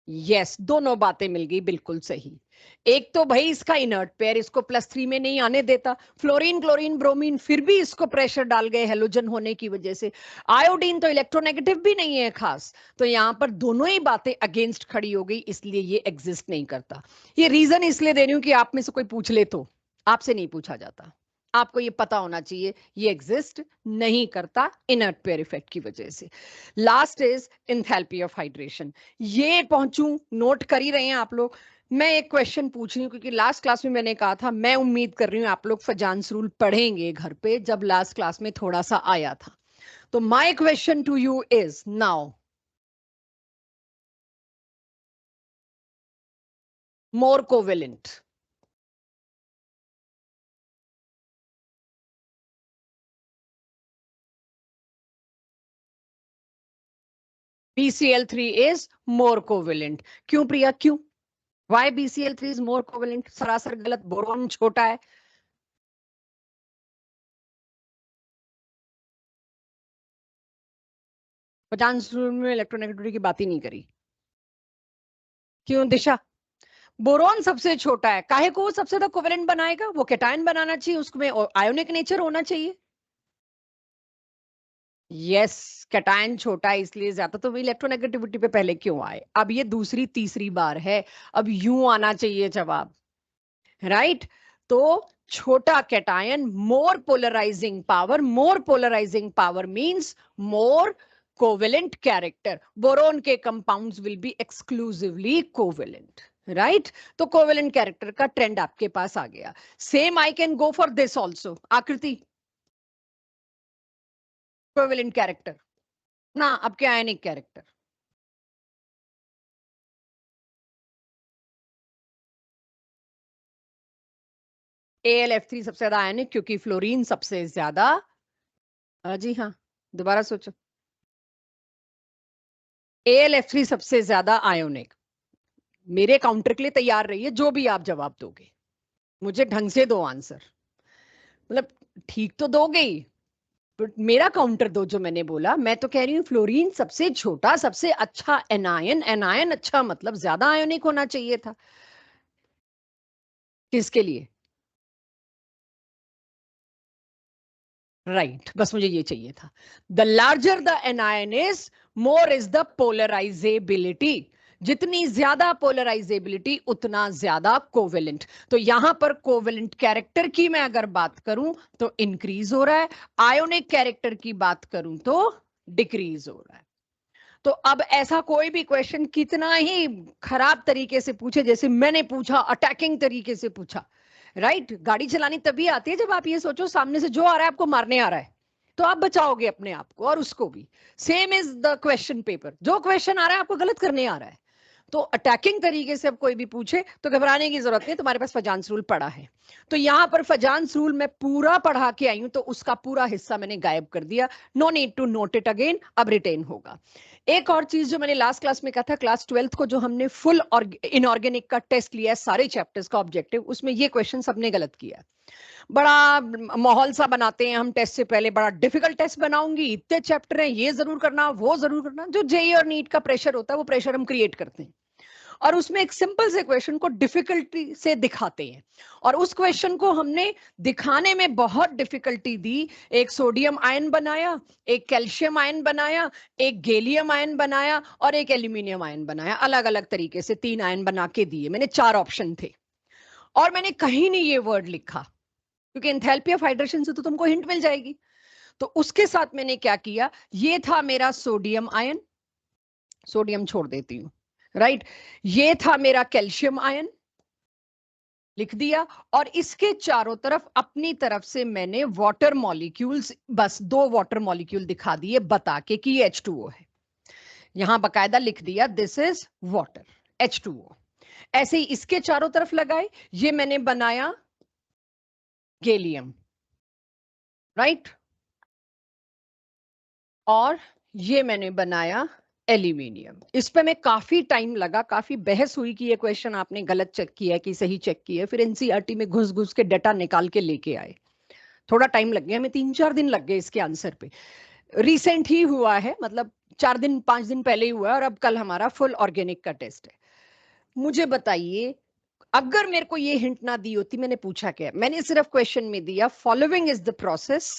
यस, दोनों बातें मिल गई, बिल्कुल सही। एक तो भाई इसका इनर्ट पेयर इसको +3 में नहीं आने देता, फ्लोरीन क्लोरीन ब्रोमीन फिर भी इसको प्रेशर डाल गए हेलोजन होने की वजह से। आयोडीन तो इलेक्ट्रोनेगेटिव भी नहीं है खास, तो यहां पर दोनों ही बातें अगेंस्ट खड़ी हो गई, इसलिए ये एग्जिस्ट नहीं करता। ये रीजन इसलिए दे रही हूं कि आप में से कोई पूछ ले तो, आपसे नहीं पूछा जाता, आपको ये पता होना चाहिए ये एग्जिस्ट नहीं करता इनर्ट पेयर इफेक्ट की वजह से। Last is enthalpy of hydration. ये पहुंचू, नोट कर ही रहे हैं आप लोग। मैं एक क्वेश्चन पूछ रही हूँ क्योंकि लास्ट क्लास में मैंने कहा था, मैं उम्मीद कर रही हूँ आप लोग फजांस रूल पढ़ेंगे घर पे, जब लास्ट क्लास में थोड़ा सा आया था। तो my question to you is now, more covalent. BCl3 is more covalent. क्यों प्रिया, क्यों? Why BCl3 is more covalent? सरासर गलत, बोरॉन छोटा है। फजांस रूल में इलेक्ट्रोनेगेटिविटी की बात ही नहीं करी। क्यों दिशा? बोरॉन सबसे छोटा है, काहे को वो सबसे ज्यादा कोवेलेंट बनाएगा? वो कैटायन बनाना चाहिए, उसमें आयोनिक नेचर होना चाहिए। यस, कैटायन छोटा है इसलिए ज्यादा, तो इलेक्ट्रोनेगेटिविटी पे पहले क्यों आए? अब ये दूसरी तीसरी बार है, अब यूं आना चाहिए जवाब, राइट? तो छोटा cation, more polarising power means more covalent character. Boron के compounds will be exclusively covalent. Right तो कोवेलेंट कैरेक्टर का ट्रेंड आपके पास आ गया. Same I can go for this also. Akriti covalent character ना आपके आयनिक कैरेक्टर. AlF3 सबसे ज्यादा आयनिक क्योंकि फ्लोरीन सबसे ज्यादा. जी हाँ, दोबारा सोचो. AlF3 सबसे ज्यादा आयोनिक. मेरे काउंटर के लिए तैयार रहिए, जो भी आप जवाब दोगे मुझे ढंग से दो आंसर. मतलब ठीक तो दोगे ही, बट मेरा काउंटर दो. जो मैंने बोला, मैं तो कह रही हूँ फ्लोरीन सबसे छोटा सबसे अच्छा एनायन. एनायन अच्छा मतलब ज्यादा आयोनिक होना चाहिए था. किसके लिए? राइट बस मुझे ये चाहिए था. The larger the anion is, more is the polarisability. जितनी ज्यादा पोलराइजेबिलिटी उतना ज्यादा कोवेलेंट. तो यहां पर कोवेलेंट कैरेक्टर की मैं अगर बात करूं तो इंक्रीज हो रहा है. आयोनिक कैरेक्टर की बात करूं तो डिक्रीज हो रहा है. तो अब ऐसा कोई भी क्वेश्चन कितना ही खराब तरीके से पूछे, जैसे मैंने पूछा अटैकिंग तरीके से पूछा, राइट गाड़ी चलानी तभी आती है जब आप ये सोचो सामने से जो आ रहा है आपको मारने आ रहा है, तो आप बचाओगे अपने आप को और उसको भी. Same is the question paper. जो क्वेश्चन आ रहा है आपको गलत करने आ रहा है, तो अटैकिंग तरीके से अब कोई भी पूछे तो घबराने की जरूरत नहीं. तुम्हारे पास फजांस रूल पड़ा है. तो यहां पर फजांस रूल मैं पूरा पढ़ा के आई हूं, तो उसका पूरा हिस्सा मैंने गायब कर दिया. No need to note it again, अब रिटेन होगा. एक और चीज जो मैंने लास्ट क्लास में कहा था, क्लास 12th को जो हमने फुल और इनऑर्गेनिक का टेस्ट लिया है सारे चैप्टर्स का ऑब्जेक्टिव, उसमें ये क्वेश्चन सबने गलत किया. बड़ा माहौल सा बनाते हैं हम टेस्ट से पहले, बड़ा डिफिकल्ट टेस्ट बनाऊंगी, इतने चैप्टर हैं, ये जरूर करना वो जरूर करना. जो जेई और नीट का प्रेशर होता है वो प्रेशर हम क्रिएट करते हैं, और उसमें एक सिंपल से क्वेश्चन को डिफिकल्टी से दिखाते हैं. और उस क्वेश्चन को हमने दिखाने में बहुत डिफिकल्टी दी. एक सोडियम आयन बनाया, एक कैल्शियम आयन बनाया, एक गैलियम आयन बनाया और एक एल्यूमिनियम आयन बनाया. अलग अलग तरीके से 3 आयन बना के दिए मैंने. 4 ऑप्शन थे और मैंने कहीं नहीं ये वर्ड लिखा, क्योंकि एंथैल्पी ऑफ हाइड्रेशन से तो तुमको हिंट मिल जाएगी. तो उसके साथ मैंने क्या किया, ये था मेरा सोडियम आयन, सोडियम छोड़ देती हूं, राइट. ये था मेरा कैल्शियम आयन, लिख दिया. और इसके चारों तरफ अपनी तरफ से मैंने वाटर मॉलिक्यूल्स, बस 2 वाटर मॉलिक्यूल दिखा दिए बता के कि ये H2O है. यहां बकायदा लिख दिया दिस इज वाटर, H2O. ऐसे ही इसके चारों तरफ लगाए. ये मैंने बनाया गैलियम, राइट. और ये मैंने बनाया एल्यूमिनियम. इस पे मैं काफी टाइम लगा, काफी बहस हुई कि ये क्वेश्चन आपने गलत चेक किया है कि सही चेक किया है. फिर एनसीईआरटी में घुस घुस के डाटा निकाल के लेके आए. थोड़ा टाइम लग गया, हमें 3-4 दिन लग गए इसके आंसर पे. रिसेंट ही हुआ है, मतलब 4 दिन 5 दिन पहले ही हुआ है, और अब कल हमारा फुल ऑर्गेनिक का टेस्ट है. मुझे बताइए, अगर मेरे को ये हिंट ना दी होती, मैंने पूछा क्या, मैंने सिर्फ क्वेश्चन में दिया फॉलोइंग इज द प्रोसेस,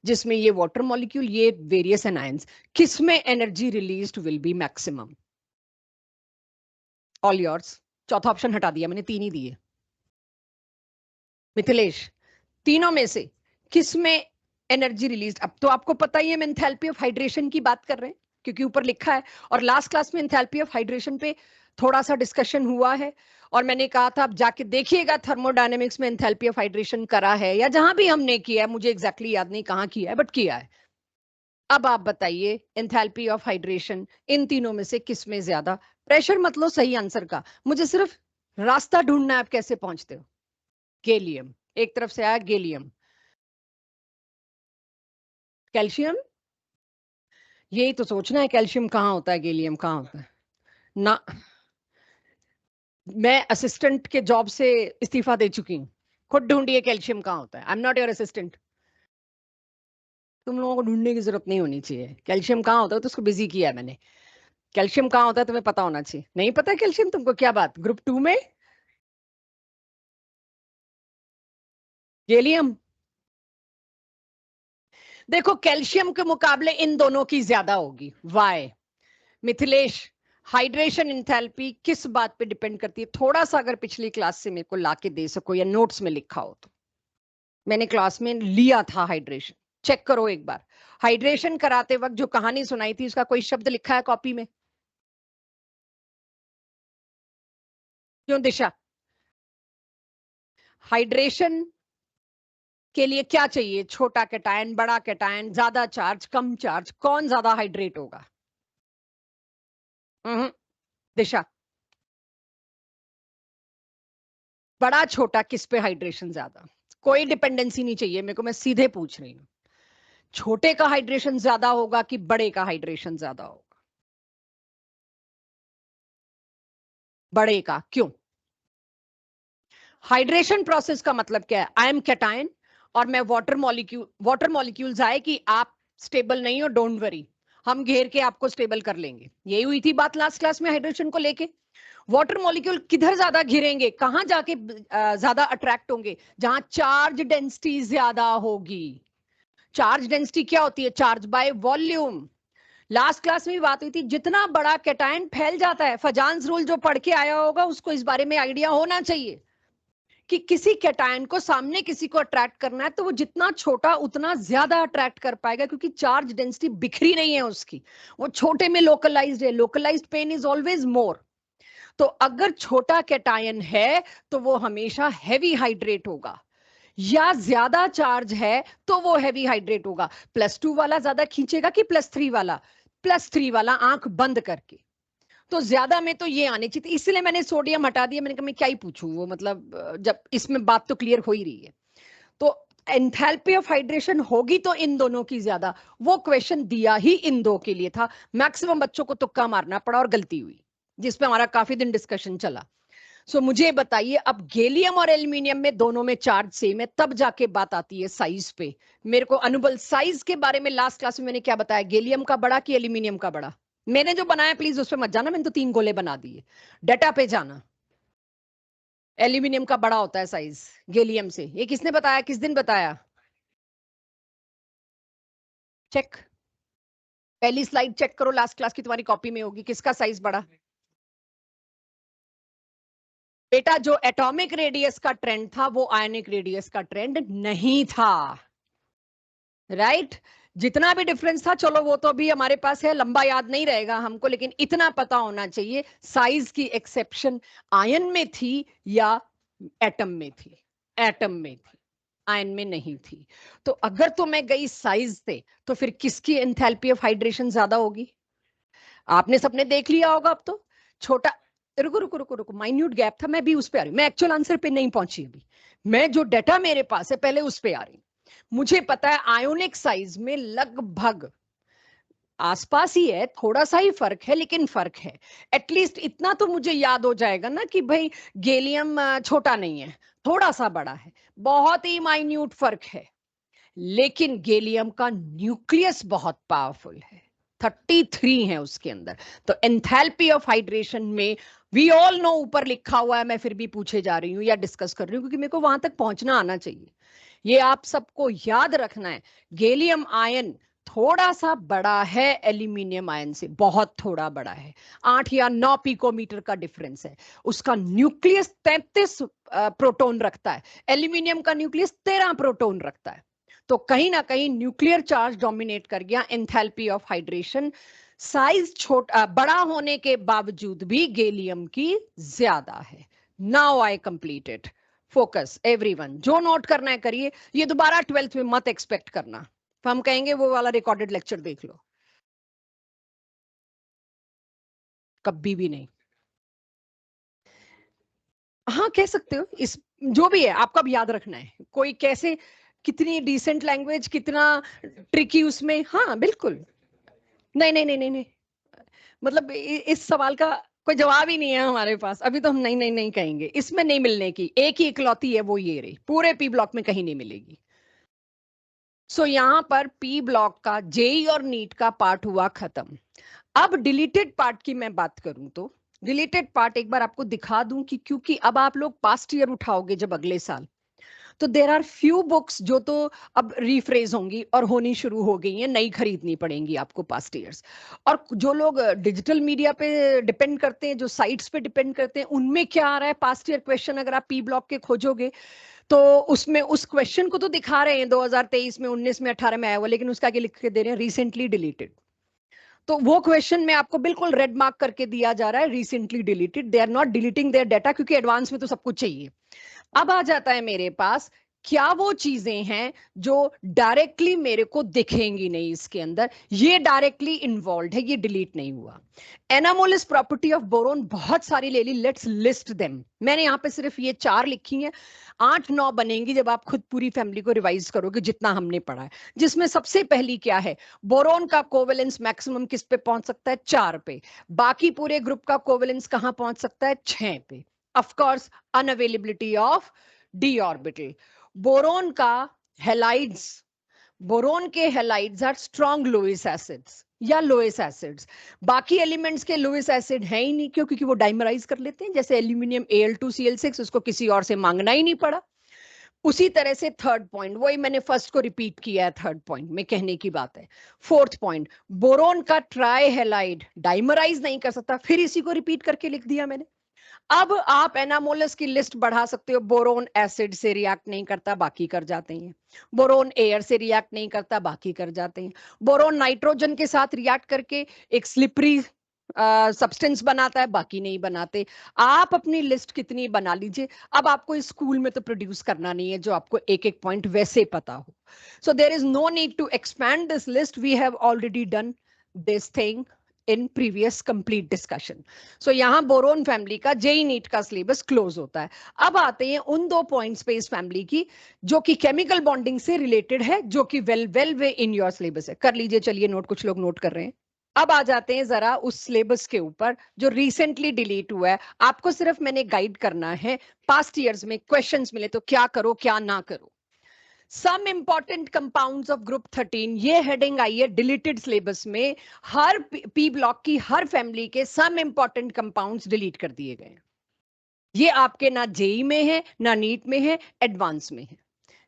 जिसमें ये वाटर मॉलिक्यूल, ये वेरियस एनायंस, किसमें energy released will be maximum. All yours. चौथा ऑप्शन हटा दिया मैंने, 3 ही दिए. मिथिलेश, तीनों में से किसमें एनर्जी रिलीज? अब तो आपको पता ही है, हम एंथैल्पी ऑफ हाइड्रेशन की बात कर रहे हैं क्योंकि ऊपर लिखा है. और लास्ट क्लास में एंथैल्पी ऑफ हाइड्रेशन पे थोड़ा सा डिस्कशन हुआ है, और मैंने कहा था आप जाके देखिएगा थर्मोडायनेमिक्स में एंथैल्पी ऑफ हाइड्रेशन करा है, या जहां भी हमने किया है, मुझे एग्जैक्टली याद नहीं कहां किया है, बट किया है. अब आप बताइए एंथैल्पी ऑफ हाइड्रेशन इन तीनों में से किस में ज्यादा? प्रेशर मत लो सही आंसर का, मुझे सिर्फ रास्ता ढूंढना है आप कैसे पहुंचते हो. गैलियम एक तरफ से आया, गैलियम. कैल्शियम, यही तो सोचना है कैल्शियम कहाँ होता है, गैलियम कहाँ होता है ना. मैं असिस्टेंट के जॉब से इस्तीफा दे चुकी हूँ. खुद ढूंढिए कैल्शियम कहाँ होता है. I am not your assistant. तुम लोगों को ढूंढने की जरूरत नहीं होनी चाहिए. कैल्शियम कहाँ होता है तो उसको बिजी किया है मैंने. कैल्शियम कहाँ होता है तुम्हें पता होना चाहिए. नहीं पता कैल्शियम तुमको? क्या बात, ग्रुप 2 में गैलियम. देखो कैल्शियम के मुकाबले इन दोनों की ज्यादा होगी. वाई? मिथिलेश, हाइड्रेशन इंथैल्पी किस बात पे डिपेंड करती है? थोड़ा सा अगर पिछली क्लास से मेरे को लाके दे सको या नोट्स में लिखा हो तो. मैंने क्लास में लिया था हाइड्रेशन, चेक करो एक बार. हाइड्रेशन कराते वक्त जो कहानी सुनाई थी उसका कोई शब्द लिखा है कॉपी में? क्यों दिशा? हाइड्रेशन के लिए क्या चाहिए? छोटा कैटायन, बड़ा कैटायन, ज्यादा चार्ज, कम चार्ज, कौन ज्यादा हाइड्रेट होगा? दिशा, बड़ा छोटा किस पे हाइड्रेशन ज्यादा? कोई डिपेंडेंसी नहीं चाहिए मेरे को, मैं सीधे पूछ रही हूँ। छोटे का हाइड्रेशन ज्यादा होगा कि बड़े का हाइड्रेशन ज्यादा होगा? बड़े का। क्यों? हाइड्रेशन प्रोसेस का मतलब क्या है? आई एम कैटायन और मैं वाटर मॉलिक्यूल्स आए कि आप स्टेबल नहीं हो, डोंट वरी, हम घेर के आपको स्टेबल कर लेंगे। यही हुई थी बात लास्ट क्लास में हाइड्रेशन को लेके। वाटर मॉलिक्यूल किधर ज्यादा घिरेंगे, कहां जाके ज्यादा अट्रैक्ट होंगे? जहां चार्ज डेंसिटी ज्यादा होगी। चार्ज डेंसिटी क्या होती है? Charge by volume. Last class में भी बात हुई थी, जितना बड़ा कैटायन फैल जाता है, फजान्स रूल जो पढ़ के आया होगा उसको इस बारे में आइडिया होना चाहिए कि किसी कैटायन को सामने किसी को अट्रैक्ट करना है तो वो जितना छोटा उतना ज्यादा अट्रैक्ट कर पाएगा, क्योंकि चार्ज डेंसिटी बिखरी नहीं है उसकी, वो छोटे में लोकलाइज्ड है। Localised pain is always more. तो अगर छोटा कैटायन है तो वो हमेशा हैवी हाइड्रेट होगा, या ज्यादा चार्ज है तो वो हैवी हाइड्रेट होगा। +2 वाला ज्यादा खींचेगा कि +3 वाला? +3 वाला आंख बंद करके। तो ज्यादा में तो ये आने चाहिए, इसलिए मैंने सोडियम हटा दिया। मैंने कहा मैं क्या ही पूछूं, वो मतलब जब इसमें बात तो क्लियर हो ही रही है। तो एंथैल्पी ऑफ हाइड्रेशन होगी तो इन दोनों की ज्यादा। वो क्वेश्चन दिया ही इन दो के लिए था, मैक्सिमम बच्चों को तुक्का मारना पड़ा और गलती हुई, जिसपे हमारा काफी दिन डिस्कशन चला। सो मुझे बताइए, अब गैलियम और एल्यूमिनियम में दोनों में चार्ज सेम है, तब जाके बात आती है साइज पे। मेरे को अनुबल साइज के बारे में लास्ट क्लास में मैंने क्या बताया? गैलियम का बड़ा कि एल्यूमिनियम का बड़ा? मैंने जो बनाया प्लीज उस पर मत जाना, मैंने तो 3 गोले बना दिए। डाटा पे जाना। एल्यूमिनियम का बड़ा होता है साइज गैलियम से। ये किसने बताया, किस दिन बताया? चेक, पहली स्लाइड चेक करो, लास्ट क्लास की तुम्हारी कॉपी में होगी। किसका साइज बड़ा? बेटा, जो एटॉमिक रेडियस का ट्रेंड था वो आयनिक रेडियस का ट्रेंड नहीं था। राइट? जितना भी डिफरेंस था, चलो वो तो अभी हमारे पास है, लंबा याद नहीं रहेगा हमको, लेकिन इतना पता होना चाहिए साइज की एक्सेप्शन आयन में थी या एटम में थी? एटम में थी, आयन में नहीं थी। तो अगर तो मैं गई साइज से, तो फिर किसकी एंथैल्पी ऑफ हाइड्रेशन ज्यादा होगी? आपने सबने देख लिया होगा अब तो। छोटा, रुको रुको रुको रुको, माइन्यूट गैप था, मैं भी उस पे आ रही हूँ, मैं एक्चुअल आंसर पे नहीं पहुंची अभी। मैं जो डाटा मेरे पास है पहले उस पे आ रही हूँ। मुझे पता है आयोनिक साइज में लगभग आसपास ही है, थोड़ा सा ही फर्क है, लेकिन फर्क है। एटलीस्ट इतना तो मुझे याद हो जाएगा ना कि भाई गैलियम छोटा नहीं है, थोड़ा सा बड़ा है, बहुत ही माइन्यूट फर्क है। लेकिन गैलियम का न्यूक्लियस बहुत पावरफुल है, 33 है उसके अंदर। तो एंथैल्पी ऑफ हाइड्रेशन में वी ऑल नो, ऊपर लिखा हुआ है, मैं फिर भी पूछे जा रही हूँ या डिस्कस कर रही हूँ, क्योंकि मेरे को वहां तक पहुंचना आना चाहिए। ये आप सबको याद रखना है। गैलियम आयन थोड़ा सा बड़ा है एल्यूमिनियम आयन से, बहुत थोड़ा बड़ा है, 8 या 9 पिकोमीटर का डिफरेंस है। उसका न्यूक्लियस 33 प्रोटॉन रखता है, एल्यूमिनियम का न्यूक्लियस 13 प्रोटॉन रखता है। तो कहीं ना कहीं न्यूक्लियर चार्ज डोमिनेट कर गया एंथैल्पी ऑफ हाइड्रेशन। साइज छोटा बड़ा होने के बावजूद भी गैलियम की ज्यादा है। Now I completed. Focus everyone, जो नोट करना है करिए, ये दोबारा 12th में मत एक्सपेक्ट करना, तो हम कहेंगे वो वाला रिकॉर्डेड लेक्चर देख लो, कभी भी नहीं। हाँ कह सकते हो, इस जो भी है आपको अब याद रखना है, कोई कैसे, कितनी डिसेंट लैंग्वेज, कितना ट्रिकी उसमें। हाँ बिल्कुल। नहीं नहीं नहीं नहीं नहीं, मतलब इस सवाल का कोई जवाब ही नहीं है हमारे पास अभी, तो हम नहीं नहीं नहीं कहेंगे, इसमें नहीं मिलने की, एक ही इकलौती है, वो ये रही, पूरे पी ब्लॉक में कहीं नहीं मिलेगी। सो यहाँ पर पी ब्लॉक का जेई और नीट का पार्ट हुआ खत्म। अब डिलीटेड पार्ट की मैं बात करूं तो डिलीटेड पार्ट एक बार आपको दिखा दूं कि, क्योंकि अब आप लोग पास्ट ईयर उठाओगे जब अगले साल, तो देर आर फ्यू बुक्स जो तो अब रिफ्रेज होंगी और होनी शुरू हो गई हैं, नई खरीदनी पड़ेंगी आपको पास्ट ईयर्स। और जो लोग डिजिटल मीडिया पे डिपेंड करते हैं, जो साइट्स पे डिपेंड करते हैं, उनमें क्या आ रहा है पास्ट ईयर क्वेश्चन, अगर आप पी ब्लॉक के खोजोगे तो उसमें उस क्वेश्चन को तो दिखा रहे हैं 2023 में, 19 में, 18 में आया हुआ, लेकिन उसका आगे लिख के दे रहे हैं रिसेंटली डिलीटेड। तो वो क्वेश्चन में आपको बिल्कुल रेड मार्क करके दिया जा रहा है, recently deleted, they are not deleting their data, क्योंकि एडवांस में तो सब कुछ चाहिए। अब आ जाता है मेरे पास, क्या वो चीजें हैं जो डायरेक्टली मेरे को दिखेंगी नहीं इसके अंदर, ये डायरेक्टली इन्वॉल्व है, ये डिलीट नहीं हुआ। एनामोलिस प्रॉपर्टी ऑफ बोरोन बहुत सारी ले ली, लेट्स लिस्ट देम। मैंने यहां पे सिर्फ ये 4 लिखी हैं, 8-9 बनेंगी जब आप खुद पूरी फैमिली को रिवाइज करोगे जितना हमने पढ़ा है। जिसमें सबसे पहली क्या है, बोरोन का कोवेलेंस मैक्सिमम किस पे पहुंच सकता है, 4 पे। बाकी पूरे ग्रुप का कोवेलेंस कहां पहुंच सकता है, 6 पे। Of course unavailability of D orbital. Boron का हेलाइड्स, बोरोन के halides are strong Lewis acids या लोएस एसिड्स। बाकी एलिमेंट्स के लुईस एसिड है ही नहीं, क्यों? क्योंकि वो डाइमराइज कर लेते हैं, जैसे एल्यूमिनियम Al2Cl6, उसको किसी और से मांगना ही नहीं पड़ा। उसी तरह से थर्ड पॉइंट, वही मैंने फर्स्ट को रिपीट किया है, थर्ड पॉइंट में कहने की बात है। फोर्थ पॉइंट, बोरोन का ट्राई हेलाइड डाइमराइज नहीं कर सकता, फिर इसी को रिपीट करके लिख दिया मैंने। अब आप एनामोलस की लिस्ट बढ़ा सकते हो, बोरोन एसिड से रिएक्ट नहीं करता, बाकी कर जाते हैं। बोरोन एयर से रिएक्ट नहीं करता, बाकी कर जाते हैं। बोरोन नाइट्रोजन के साथ रिएक्ट करके एक स्लिपरी सब्सटेंस बनाता है, बाकी नहीं बनाते। आप अपनी लिस्ट कितनी बना लीजिए, अब आपको स्कूल में तो प्रोड्यूस करना नहीं है जो आपको एक एक पॉइंट वैसे पता हो। So there is no need to expand this list, we have already done this thing in previous complete discussion. So यहां बोरोन फैमिली का जेई नीट का सिलेबस क्लोज होता है। अब आते हैं उन 2 पॉइंट्स पे इस फैमिली की जो कि केमिकल बॉन्डिंग से रिलेटेड है, जो कि well way in your syllabus है। कर लीजिए, चलिए नोट, कुछ लोग नोट कर रहे हैं। अब आ जाते हैं जरा उस सिलेबस के ऊपर जो रिसेंटली डिलीट हुआ है। आपको सिर्फ मैंने गाइड करना है, पास्ट ईयर्स में क्वेश्चंस मिले तो क्या करो क्या ना करो। Some important compounds of group 13, ये हेडिंग आई है डिलीटेड सिलेबस में। हर पी ब्लॉक की हर फैमिली के सम इंपॉर्टेंट कंपाउंड्स डिलीट कर दिए गए। ये आपके ना जेई में है, ना नीट में है, एडवांस में है,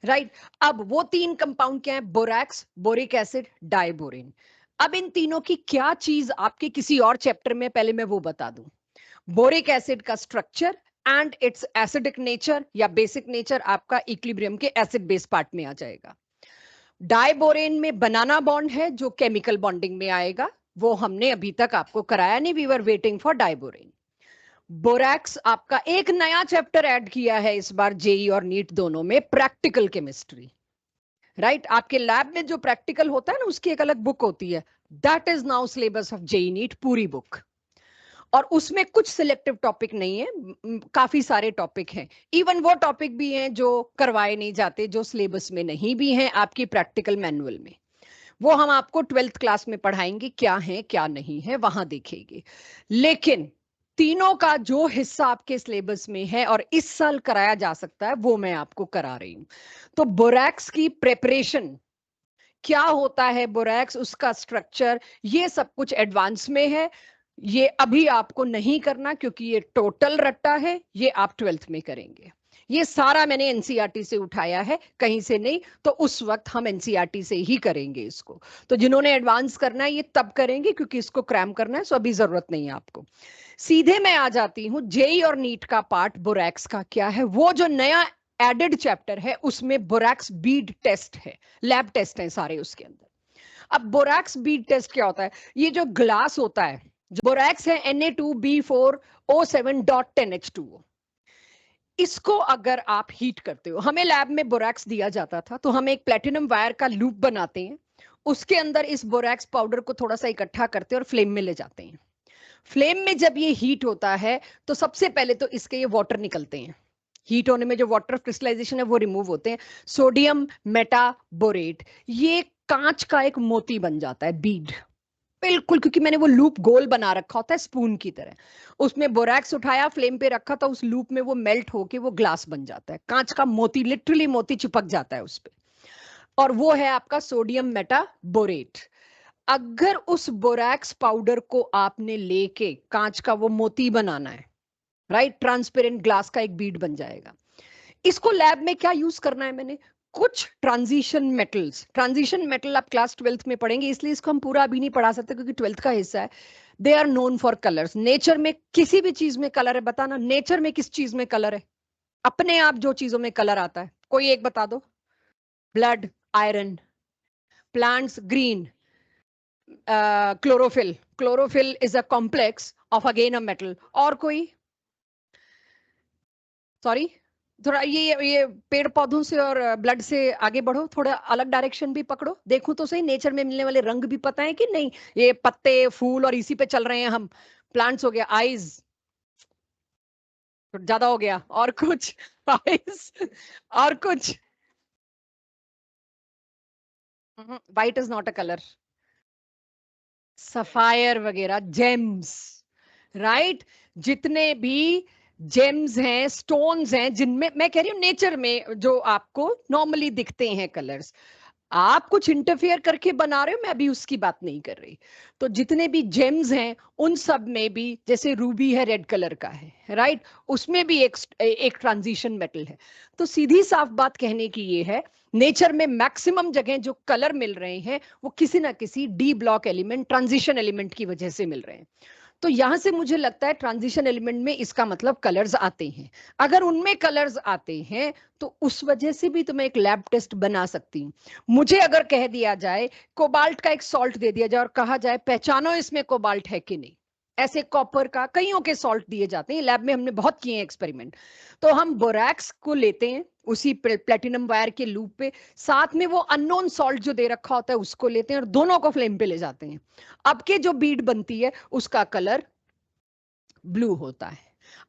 राइट। अब वो 3 कंपाउंड क्या है, बोरैक्स, बोरिक एसिड, डाइबोरिन। अब इन तीनों की क्या चीज आपके किसी और चैप्टर में, पहले मैं वो बता दूं। बोरिक एसिड का structure and it's acidic nature या बेसिक नेचर आपका इक्विलिब्रियम के एसिड बेस पार्ट में आ जाएगा। डाइबोरेन में बनाना बॉन्ड है जो केमिकल बॉन्डिंग में आएगा, वो हमने अभी तक आपको कराया नहीं, we were waiting for diborane. Borax आपका एक नया चैप्टर ऐड किया है इस बार जेई और नीट दोनों में, प्रैक्टिकल केमिस्ट्री, राइट। आपके लैब में जो प्रैक्टिकल होता है ना, उसकी एक अलग बुक होती है, that is now syllabus of JEE NEET, पूरी बुक। और उसमें कुछ सिलेक्टिव टॉपिक नहीं है, काफी सारे टॉपिक हैं। इवन वो टॉपिक भी हैं जो करवाए नहीं जाते, जो सिलेबस में नहीं भी हैं आपकी प्रैक्टिकल मैनुअल में। वो हम आपको 12th क्लास में पढ़ाएंगे, क्या है क्या नहीं है वहां देखेंगे। लेकिन तीनों का जो हिस्सा आपके सिलेबस में है और इस साल कराया जा सकता है, वो मैं आपको करा रही हूं। तो बोरैक्स की प्रेपरेशन, क्या होता है बोरैक्स, उसका स्ट्रक्चर, ये सब कुछ एडवांस में है। ये अभी आपको नहीं करना क्योंकि ये टोटल रट्टा है, ये आप 12th में करेंगे। ये सारा मैंने एनसीईआरटी से उठाया है, कहीं से नहीं, तो उस वक्त हम एनसीईआरटी से ही करेंगे इसको। तो जिन्होंने एडवांस करना है ये तब करेंगे, क्योंकि इसको क्रैम करना है, सो अभी जरूरत नहीं है आपको। सीधे मैं आ जाती हूँ जेई और नीट का पार्ट बोरैक्स का क्या है। वो जो नया एडेड चैप्टर है उसमें बोरैक्स बीड टेस्ट है, लैब टेस्ट है सारे उसके अंदर। अब बोरैक्स बीड टेस्ट क्या होता है, ये जो ग्लास होता है, जो बोरैक्स है Na2B4O7.10H2O, इसको अगर आप हीट करते हो, हमें लैब में बोरैक्स दिया जाता था, तो हम एक प्लेटिनम वायर का लूप बनाते हैं, उसके अंदर इस बोरैक्स पाउडर को थोड़ा सा इकट्ठा करते हैं और फ्लेम में ले जाते हैं। फ्लेम में जब ये हीट होता है तो सबसे पहले तो इसके ये वाटर निकलते हैं, हीट होने में जो वाटर क्रिस्टलाइजेशन है वो रिमूव होते हैं, सोडियम मेटाबोरेट, ये कांच का एक मोती बन जाता है, बीड, बिल्कुल, क्योंकि मैंने वो लूप गोल बना रखा होता है स्पून की तरह, उसमें बोरैक्स उठाया, फ्लेम पे रखा, तो उस लूप में वो मेल्ट होके वो ग्लास बन जाता है, कांच का मोती, लिटरली मोती चिपक जाता है उस पे, और वो है आपका सोडियम मेटाबोरेट। अगर उस बोरैक्स पाउडर को आपने लेके कांच का वो मोती बनाना है, राइट, ट्रांसपेरेंट ग्लास का एक बीड बन जाएगा। इसको लैब में क्या यूज करना है, मैंने कुछ ट्रांजिशन मेटल्स, ट्रांजिशन मेटल आप क्लास 12th में पढ़ेंगे, इसलिए इसको हम पूरा अभी नहीं पढ़ा सकते क्योंकि 12th का हिस्सा है। They are known for colours, nature में किसी भी चीज में कलर है, बताना नेचर में किस चीज में कलर है, अपने आप जो चीजों में कलर आता है, कोई एक बता दो। Blood, iron, plants green, chlorophyll, chlorophyll is a complex of again a metal. और कोई? सॉरी, थोड़ा ये पेड़ पौधों से और ब्लड से आगे बढ़ो, थोड़ा अलग डायरेक्शन भी पकड़ो, देखो तो सही नेचर में मिलने वाले रंग भी पता है कि नहीं। ये पत्ते फूल और इसी पे चल रहे हैं हम। प्लांट्स हो गया, आईज ज्यादा हो गया, और कुछ? आईज और कुछ? White is not a colour. Sapphire वगैरह, जेम्स, राइट। जितने भी जेम्स हैं, स्टोन्स हैं, जिनमें मैं कह रही हूँ नेचर में जो आपको नॉर्मली दिखते हैं कलर्स, आप कुछ इंटरफेयर करके बना रहे हो, मैं अभी उसकी बात नहीं कर रही। तो जितने भी जेम्स हैं उन सब में भी, जैसे रूबी है रेड कलर का है, राइट, उसमें भी एक ट्रांजिशन मेटल है। तो सीधी साफ बात कहने की ये है, नेचर में मैक्सिमम जगह जो कलर मिल रहे हैं वो किसी ना किसी D block element, transition element की वजह से मिल रहे हैं। तो यहां से मुझे लगता है ट्रांजिशन एलिमेंट में इसका मतलब कलर्स आते हैं। अगर उनमें कलर्स आते हैं तो उस वजह से भी तो मैं एक लैब टेस्ट बना सकती हूँ। मुझे अगर कह दिया जाए, कोबाल्ट का एक सॉल्ट दे दिया जाए और कहा जाए पहचानो इसमें कोबाल्ट है कि नहीं, ऐसे कॉपर का कईयों के सॉल्ट दिए जाते हैं, लैब में हमने बहुत किए हैं एक्सपेरिमेंट। तो हम बोरैक्स को लेते हैं उसी प्लेटिनम वायर के लूप पे, साथ में वो अननोन सॉल्ट जो दे रखा होता है उसको लेते हैं और दोनों को फ्लेम पे ले जाते हैं। अब के जो बीड बनती है उसका कलर ब्लू होता है।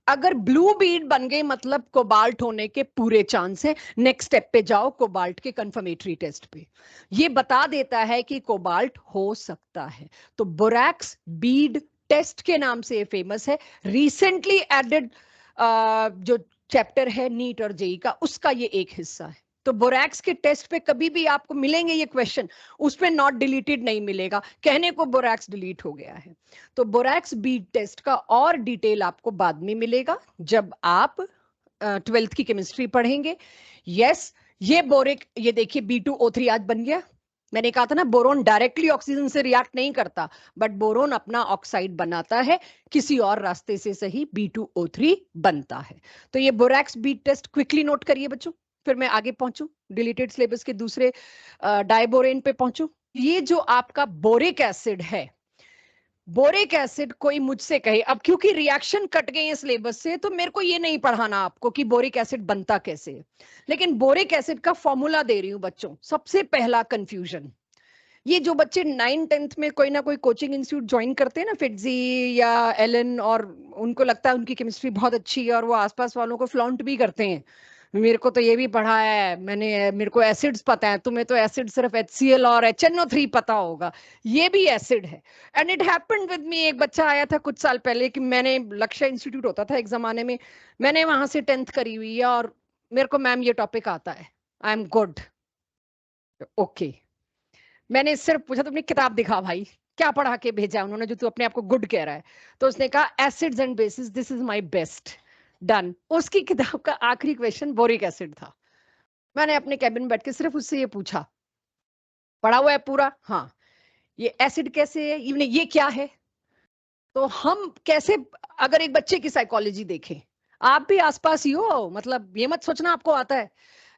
अगर ब्लू बीड बन गई मतलब कोबाल्ट होने के पूरे चांस है। नेक्स्ट स्टेप पे जाओ, कोबाल्ट के कंफर्मेटरी टेस्ट पे, ये बता देता है कि कोबाल्ट हो सकता है। तो बोरैक्स बीड टेस्ट के नाम से फेमस है। रिसेंटली एडेड जो चैप्टर है नीट और जेई का, उसका ये एक हिस्सा है। तो बोरैक्स के टेस्ट पे कभी भी आपको मिलेंगे ये क्वेश्चन, उस पे नॉट डिलीटेड नहीं मिलेगा, कहने को बोरैक्स डिलीट हो गया है। तो बोरैक्स बीड टेस्ट का और डिटेल आपको बाद में मिलेगा जब आप 12th की केमिस्ट्री पढ़ेंगे। यस, ये बोरिक, ये देखिए B2O3 आज बन गया। मैंने कहा था ना, बोरोन डायरेक्टली ऑक्सीजन से रिएक्ट नहीं करता, बट बोरोन अपना ऑक्साइड बनाता है, किसी और रास्ते से सही B2O3 बनता है। तो ये borax bead test quickly note करिए बच्चों, फिर मैं आगे पहुंचू, डिलीटेड सिलेबस के दूसरे डाइबोरेन पे पहुंचू। ये जो आपका बोरिक एसिड है, बोरिक एसिड, कोई मुझसे कहे, अब क्योंकि रिएक्शन कट गए हैं सिलेबस से तो मेरे को ये नहीं पढ़ाना आपको कि बोरिक एसिड बनता कैसे है, लेकिन बोरिक एसिड का फॉर्मूला दे रही हूं बच्चों। सबसे पहला कंफ्यूजन, ये जो बच्चे 9th-10th में कोई ना कोई कोचिंग इंस्टीट्यूट ज्वाइन करते हैं ना, फिटजी या एलन, और उनको लगता है उनकी केमिस्ट्री बहुत अच्छी है और वो आसपास वालों को फ्लॉन्ट भी करते हैं, मेरे को तो ये भी पढ़ाया है मैंने, मेरे को एसिड्स पता है, तुम्हें तो एसिड सिर्फ HCl और HNO3 पता होगा, ये भी एसिड है। And it happened with me, एक बच्चा आया था कुछ साल पहले कि मैंने, लक्ष्य इंस्टीट्यूट होता था एक जमाने में, मैंने वहां से 10th करी हुई है और मेरे को मैम ये टॉपिक आता है, आई एम गुड। ओके, मैंने सिर्फ पूछा, तुमने किताब दिखा भाई, क्या पढ़ा के भेजा उन्होंने जो तू अपने आप को गुड कह रहा है। तो उसने कहा acids and bases, this is my best. Done. उसकी किताब का आखिरी क्वेश्चन बोरिक एसिड था। मैंने अपने कैबिन में बैठ के सिर्फ उससे ये पूछा, पढ़ा हुआ है पूरा? हाँ। ये एसिड कैसे है, ये क्या है? तो हम कैसे, अगर एक बच्चे की साइकोलॉजी देखें, आप भी आसपास ही हो, मतलब ये मत सोचना आपको आता है,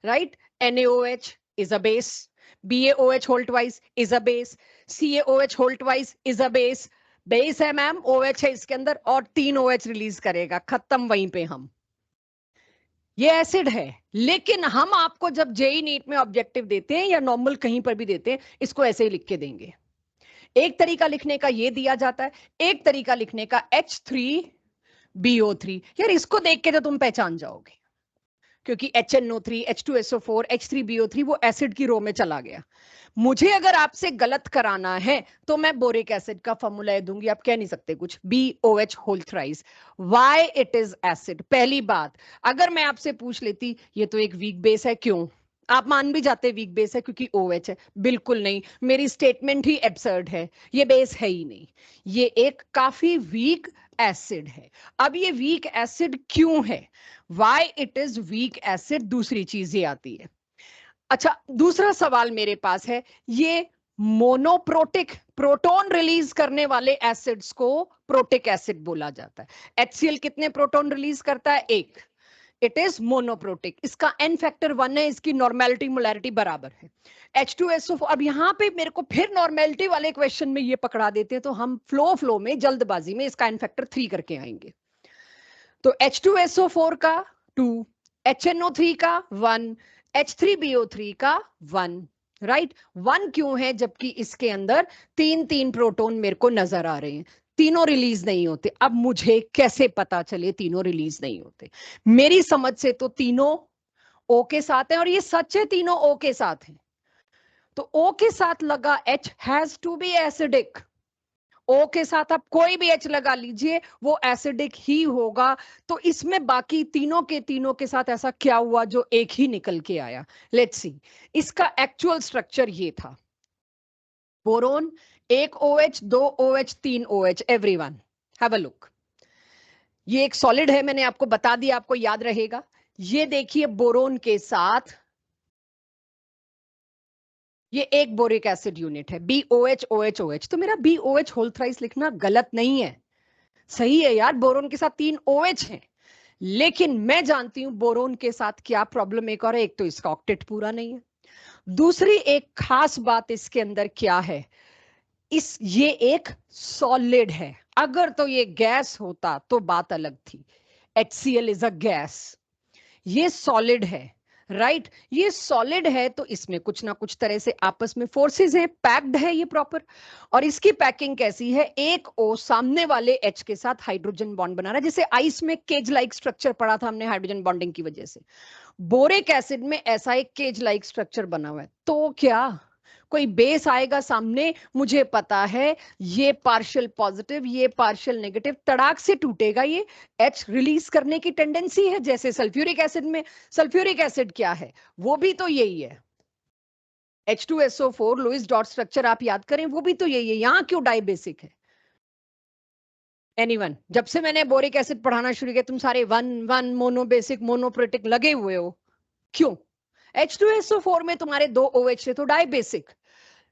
right. NaOH is a base, BaOH whole twice is a base, CaOH whole twice is a base. Base है मैम, OH है इसके अंदर और 3 OH रिलीज करेगा, खत्म वहीं पे हम। ये एसिड है। लेकिन हम आपको जब जेई नीट में ऑब्जेक्टिव देते हैं या नॉर्मल कहीं पर भी देते हैं, इसको ऐसे ही लिख के देंगे। एक तरीका लिखने का ये दिया जाता है, एक तरीका लिखने का H3BO3। यार इसको देख के तो तुम पहचान जाओगे, क्योंकि HNO3, H2SO4, H3BO3 वो एसिड की रो में चला गया। मुझे अगर आपसे गलत कराना है तो मैं बोरिक एसिड का फॉर्मूला दूंगी, आप कह नहीं सकते कुछ, BOH whole thrice. Why it is acid? पहली बात, अगर मैं आपसे पूछ लेती ये तो एक वीक बेस है, क्यों? आप मान भी जाते वीक बेस है क्योंकि OH है। बिल्कुल नहीं, मेरी स्टेटमेंट ही एब्सर्ड है, ये बेस है ही नहीं, ये एक काफी वीक एसिड है। अब ये वीक एसिड क्यों है, why it is weak acid, दूसरी चीज ये आती है। अच्छा, दूसरा सवाल मेरे पास है, ये मोनोप्रोटिक, प्रोटॉन रिलीज करने वाले एसिड्स को प्रोटिक एसिड बोला जाता है। HCl कितने प्रोटॉन रिलीज करता है? एक। It is monoprotic. इसका n फैक्टर 1 है, इसकी नॉर्मेलिटी मोलैरिटी बराबर है। H2SO4, अब यहाँ पे मेरे को फिर नॉर्मेलिटी वाले क्वेश्चन में ये पकड़ा देते हैं, तो हम फ्लो में जल्दबाजी में इसका n फैक्टर 3 करके आएंगे। तो H2SO4 का 2, HNO3 का 1, H3BO3 का 1, राइट। 1 क्यों है जबकि इसके अंदर 3 प्रोटॉन मेरे को नजर आ रहे हैं, तीनों रिलीज नहीं होते। अब मुझे कैसे पता चले तीनों रिलीज नहीं होते? मेरी समझ से तो तीनों O के साथ हैं, और ये सच है, तीनों O के साथ हैं। तो O के साथ लगा H has to be acidic. O के साथ आप कोई भी H लगा लीजिए, वो एसिडिक ही होगा। तो इसमें बाकी तीनों के साथ ऐसा क्या हुआ जो एक ही निकल के आया? Let's see. इसका एक्चुअल स्ट्रक्चर ये था, boron 1 OH 2 OH 3 OH, everyone have a look. ये एक सॉलिड है, मैंने आपको बता दिया, आपको याद रहेगा। ये देखिए बोरोन के साथ ये एक बोरिक एसिड यूनिट है, BOH OH OH। तो मेरा BOH होल थ्राइस लिखना गलत नहीं है, सही है यार, बोरोन के साथ 3 OH हैं। लेकिन मैं जानती हूं बोरोन के साथ क्या प्रॉब्लम एक और है, एक तो इसका ऑक्टेट पूरा नहीं है, दूसरी एक खास बात इसके अंदर क्या है, ये एक सॉलिड है। अगर तो ये गैस होता तो बात अलग थी, HCl इज अ गैस, ये सॉलिड है, राइट। ये सॉलिड है तो इसमें कुछ ना कुछ तरह से आपस में फोर्सेस हैं, पैक्ड है ये प्रॉपर। और इसकी पैकिंग कैसी है, एक O सामने वाले H के साथ हाइड्रोजन बॉन्ड बना रहा है, जैसे आइस में केज लाइक स्ट्रक्चर पढ़ा था हमने हाइड्रोजन बॉन्डिंग की वजह से। बोरिक एसिड में ऐसा एक केज लाइक स्ट्रक्चर बना हुआ है, तो क्या कोई बेस आएगा सामने, मुझे पता है ये पार्शियल पॉजिटिव, ये पार्शियल नेगेटिव, तड़ाक से टूटेगा, ये H रिलीज करने की टेंडेंसी है, जैसे सल्फ्यूरिक एसिड में। सल्फ्यूरिक एसिड क्या है, वो भी तो यही है, H2SO4 लुईस डॉट स्ट्रक्चर आप याद करें, वो भी तो यही है। यहां क्यों डाई बेसिक है? एनीवन? जब से मैंने बोरिक एसिड पढ़ाना शुरू किया तुम सारे 1 मोनो बेसिक मोनोप्रोटिक लगे हुए हो, क्यों? H2SO4 में तुम्हारे 2 OH थे तो dibasic,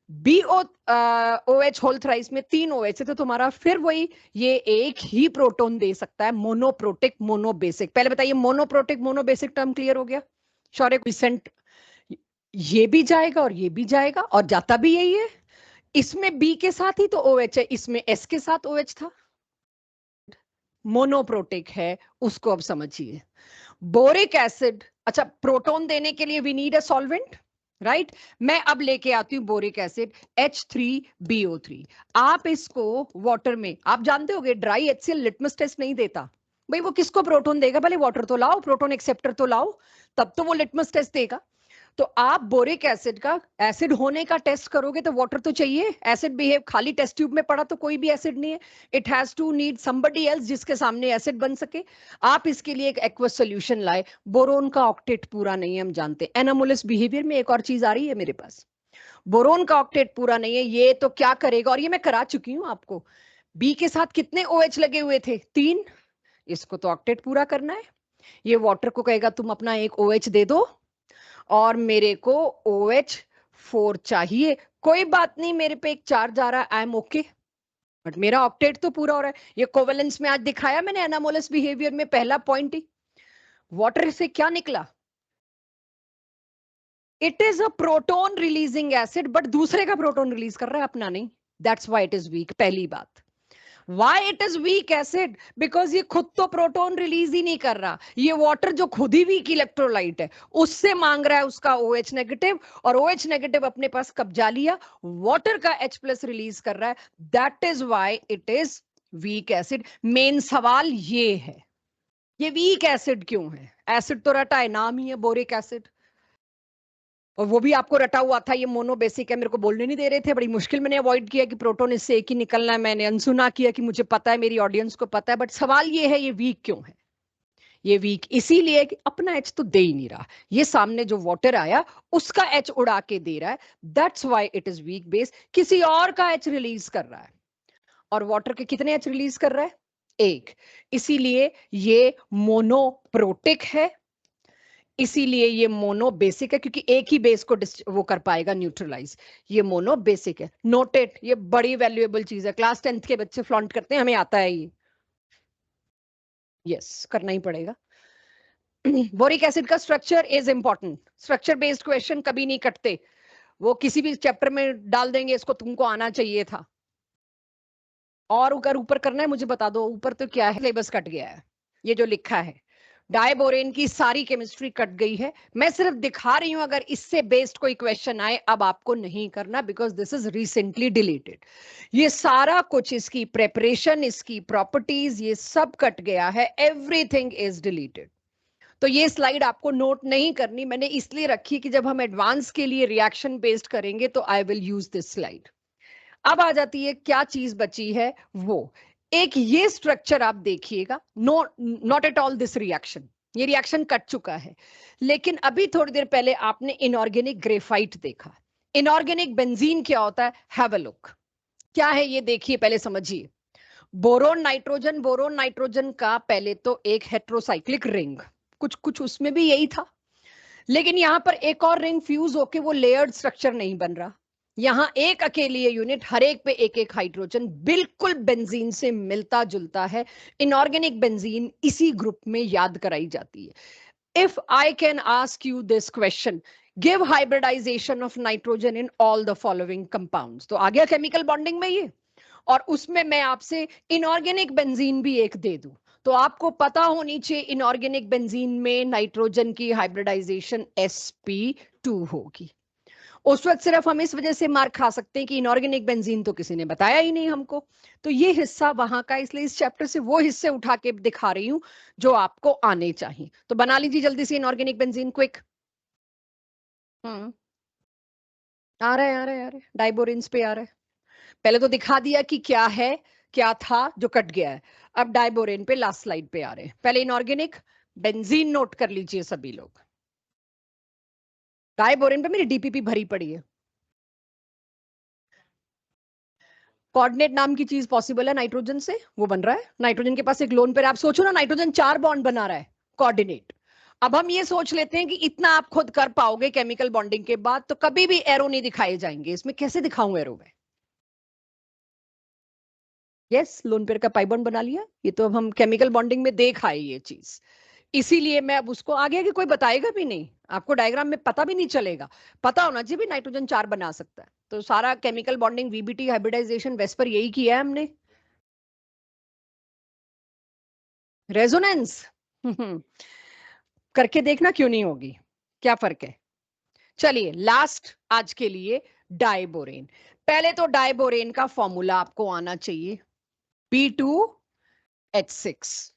BOOH whole thrice में 3 OH है तो तुम्हारा फिर वही, ये एक ही प्रोटॉन दे सकता है, मोनोप्रोटिक मोनो बेसिक। पहले बताइए, monoprotic mono basic term clear हो गया? शौर्य रिसेंट, ये भी जाएगा और ये भी जाएगा, और जाता भी यही है। इसमें B के साथ ही तो OH है, इसमें S के साथ OH था, मोनोप्रोटिक है, उसको अब समझिए। बोरिक एसिड, अच्छा प्रोटॉन देने के लिए we need a solvent, right. मैं अब लेके आती हूँ बोरिक एसिड H3BO3। आप इसको वाटर में, आप जानते होगे ड्राई HCl लिटमस टेस्ट नहीं देता भाई, वो किसको प्रोटॉन देगा? पहले वाटर तो लाओ, प्रोटॉन एक्सेप्टर तो लाओ, तब तो वो लिटमस टेस्ट देगा। तो आप बोरिक एसिड का एसिड होने का टेस्ट करोगे तो वाटर तो चाहिए, एसिड बिहेव, खाली टेस्ट ट्यूब में पड़ा तो कोई भी एसिड नहीं है, it has to need somebody else जिसके सामने एसिड बन सके। आप इसके लिए एक एक्वस सॉल्यूशन लाए, बोरोन का ऑक्टेट पूरा नहीं है, हम जानते हैं। एनामोलस बिहेवियर में एक और चीज आ रही है मेरे पास, बोरोन का ऑक्टेट पूरा नहीं है, ये तो क्या करेगा, और ये मैं करा चुकी हूं आपको। बी के साथ कितने OH लगे हुए थे? 3, इसको तो ऑक्टेट पूरा करना है। ये वाटर को कहेगा तुम अपना एक OH दे दो और मेरे को OH4 चाहिए। कोई बात नहीं, मेरे पे एक चार्ज आ रहा है, आई एम ओके, बट मेरा ऑक्टेट तो पूरा हो रहा है। ये कोवेलेंस में आज दिखाया मैंने एनामोलस बिहेवियर में, पहला पॉइंट ही, वाटर से क्या निकला? It is a proton releasing acid, but दूसरे का प्रोटोन रिलीज कर रहा है, अपना नहीं। That's why it is weak, पहली बात। Why it is weak acid? Because ये खुद तो प्रोटॉन रिलीज ही नहीं कर रहा, ये वाटर जो खुद ही वीक इलेक्ट्रोलाइट है उससे मांग रहा है उसका OH नेगेटिव, और OH नेगेटिव अपने पास कब्जा लिया, वाटर का H+ रिलीज कर रहा है, that is why it is weak acid. Main सवाल ये है, ये वीक एसिड क्यों है? एसिड तो रटा है, नाम ही है बोरिक एसिड, और वो भी आपको रटा हुआ था, ये मोनो बेसिक है, मेरे को बोलने नहीं दे रहे थे, बड़ी मुश्किल मैंने अवॉइड किया कि प्रोटॉन इससे एक ही निकलना है, मैंने अनसुना किया कि मुझे पता है, मेरी ऑडियंस को पता है, बट सवाल ये है ये वीक क्यों है? ये वीक इसीलिए कि अपना H तो दे ही नहीं रहा, ये सामने जो वाटर आया उसका H उड़ा के दे रहा है, that's why it is weak base. किसी और का H रिलीज कर रहा है, और वाटर के कितने H रिलीज कर रहा है? एक, इसीलिए ये मोनोप्रोटिक है, इसीलिए ये मोनो बेसिक है, क्योंकि एक ही बेस को वो कर पाएगा न्यूट्रलाइज, ये मोनो बेसिक है। नोटेड, ये बड़ी वैल्यूएबल चीज है, क्लास 10th के बच्चे फ्लॉन्ट करते हैं, हमें आता है ये, यस करना ही पड़ेगा। बोरिक एसिड का structure is important, structure based question कभी नहीं कटते, वो किसी भी चैप्टर में डाल देंगे, इसको तुमको आना चाहिए था। और अगर ऊपर करना है मुझे बता दो, ऊपर तो क्या है, सिलेबस कट गया है, ये जो लिखा है डाइबोरेन की सारी केमिस्ट्री कट गई है, मैं सिर्फ दिखा रही हूं, अगर इससे बेस्ड कोई क्वेश्चन आए अब आपको नहीं करना, because this is recently deleted. ये सारा कुछ, इसकी प्रेपरेशन, इसकी प्रॉपर्टीज, ये सब कट गया है, एवरीथिंग इज डिलीटेड। तो ये स्लाइड आपको नोट नहीं करनी, मैंने इसलिए रखी कि जब हम एडवांस के लिए रिएक्शन बेस्ड करेंगे तो I will use this slide. अब आ जाती है क्या चीज बची है, वो एक ये स्ट्रक्चर आप देखिएगा, not at all this reaction, ये रिएक्शन कट चुका है, लेकिन अभी थोड़ी देर पहले आपने इनऑर्गेनिक ग्रेफाइट देखा। इनऑर्गेनिक बेंजीन क्या होता है, हैव अ लुक, क्या है ये देखिए, पहले समझिए। बोरोन नाइट्रोजन का पहले तो एक हेट्रोसाइक्लिक रिंग, कुछ कुछ उसमें भी यही था, लेकिन यहां पर एक और रिंग फ्यूज होके वो लेयर्ड स्ट्रक्चर नहीं बन रहा, यहां एक अकेली यूनिट, हर एक पे एक एक हाइड्रोजन, बिल्कुल बेंजीन से मिलता जुलता है। इनऑर्गेनिक बेंजीन इसी ग्रुप में याद कराई जाती है। If I can ask you this question, give hybridisation of nitrogen in all the following compounds, तो आ गया केमिकल बॉन्डिंग में ये, और उसमें मैं आपसे इनऑर्गेनिक बेंजीन भी एक दे दूं, तो आपको पता होनी चाहिए इनऑर्गेनिक बेंजीन में नाइट्रोजन की हाइब्रिडाइजेशन sp2 होगी। उस वक्त सिर्फ हम इस वजह से मार खा सकते हैं कि इनऑर्गेनिक बेंजीन तो किसी ने बताया ही नहीं हमको, तो ये हिस्सा वहां का, इसलिए इस चैप्टर से वो हिस्से उठा के दिखा रही हूं जो आपको आने चाहिए। तो बना लीजिए जल्दी से इनऑर्गेनिक बेंजीन, क्विक। आ रहा है आ रहा है आ रहा है, डाइबोरेंस पे आ रहा है। पहले तो दिखा दिया कि क्या है, क्या था जो कट गया है, अब डाइबोरेन पे लास्ट स्लाइड पे आ रहे हैं। पहले इनऑर्गेनिक बेंजीन नोट कर लीजिए सभी लोग, डाइबोरेन पे मेरी डीपीपी भरी पड़ी है। कोऑर्डिनेट नाम की चीज पॉसिबल है नाइट्रोजन से, वो बन रहा है, नाइट्रोजन के पास एक लोन पेयर, आप सोचो ना नाइट्रोजन 4 बॉन्ड बना रहा है, कोऑर्डिनेट। अब हम ये सोच लेते हैं कि इतना आप खुद कर पाओगे केमिकल बॉन्डिंग के बाद, तो कभी भी एरो नहीं दिखाए जाएंगे, इसमें कैसे दिखाऊं एरो में? यस, लोन पेयर का पाई बॉन्ड बना लिया, ये तो अब हम केमिकल बॉन्डिंग में देख आए ये चीज, इसीलिए मैं अब उसको आगे कि कोई बताएगा भी नहीं, आपको डायग्राम में पता भी नहीं चलेगा, पता होना चाहिए भी नाइट्रोजन 4 बना सकता है। तो सारा chemical bonding, VBT, hybridisation, VSEPR यही किया है हमने। रेजोनेंस करके देखना, क्यों नहीं होगी, क्या फर्क है। चलिए लास्ट आज के लिए, डाइबोरेन। पहले तो डाइबोरेन का फॉर्मूला आपको आना चाहिए, B2H6।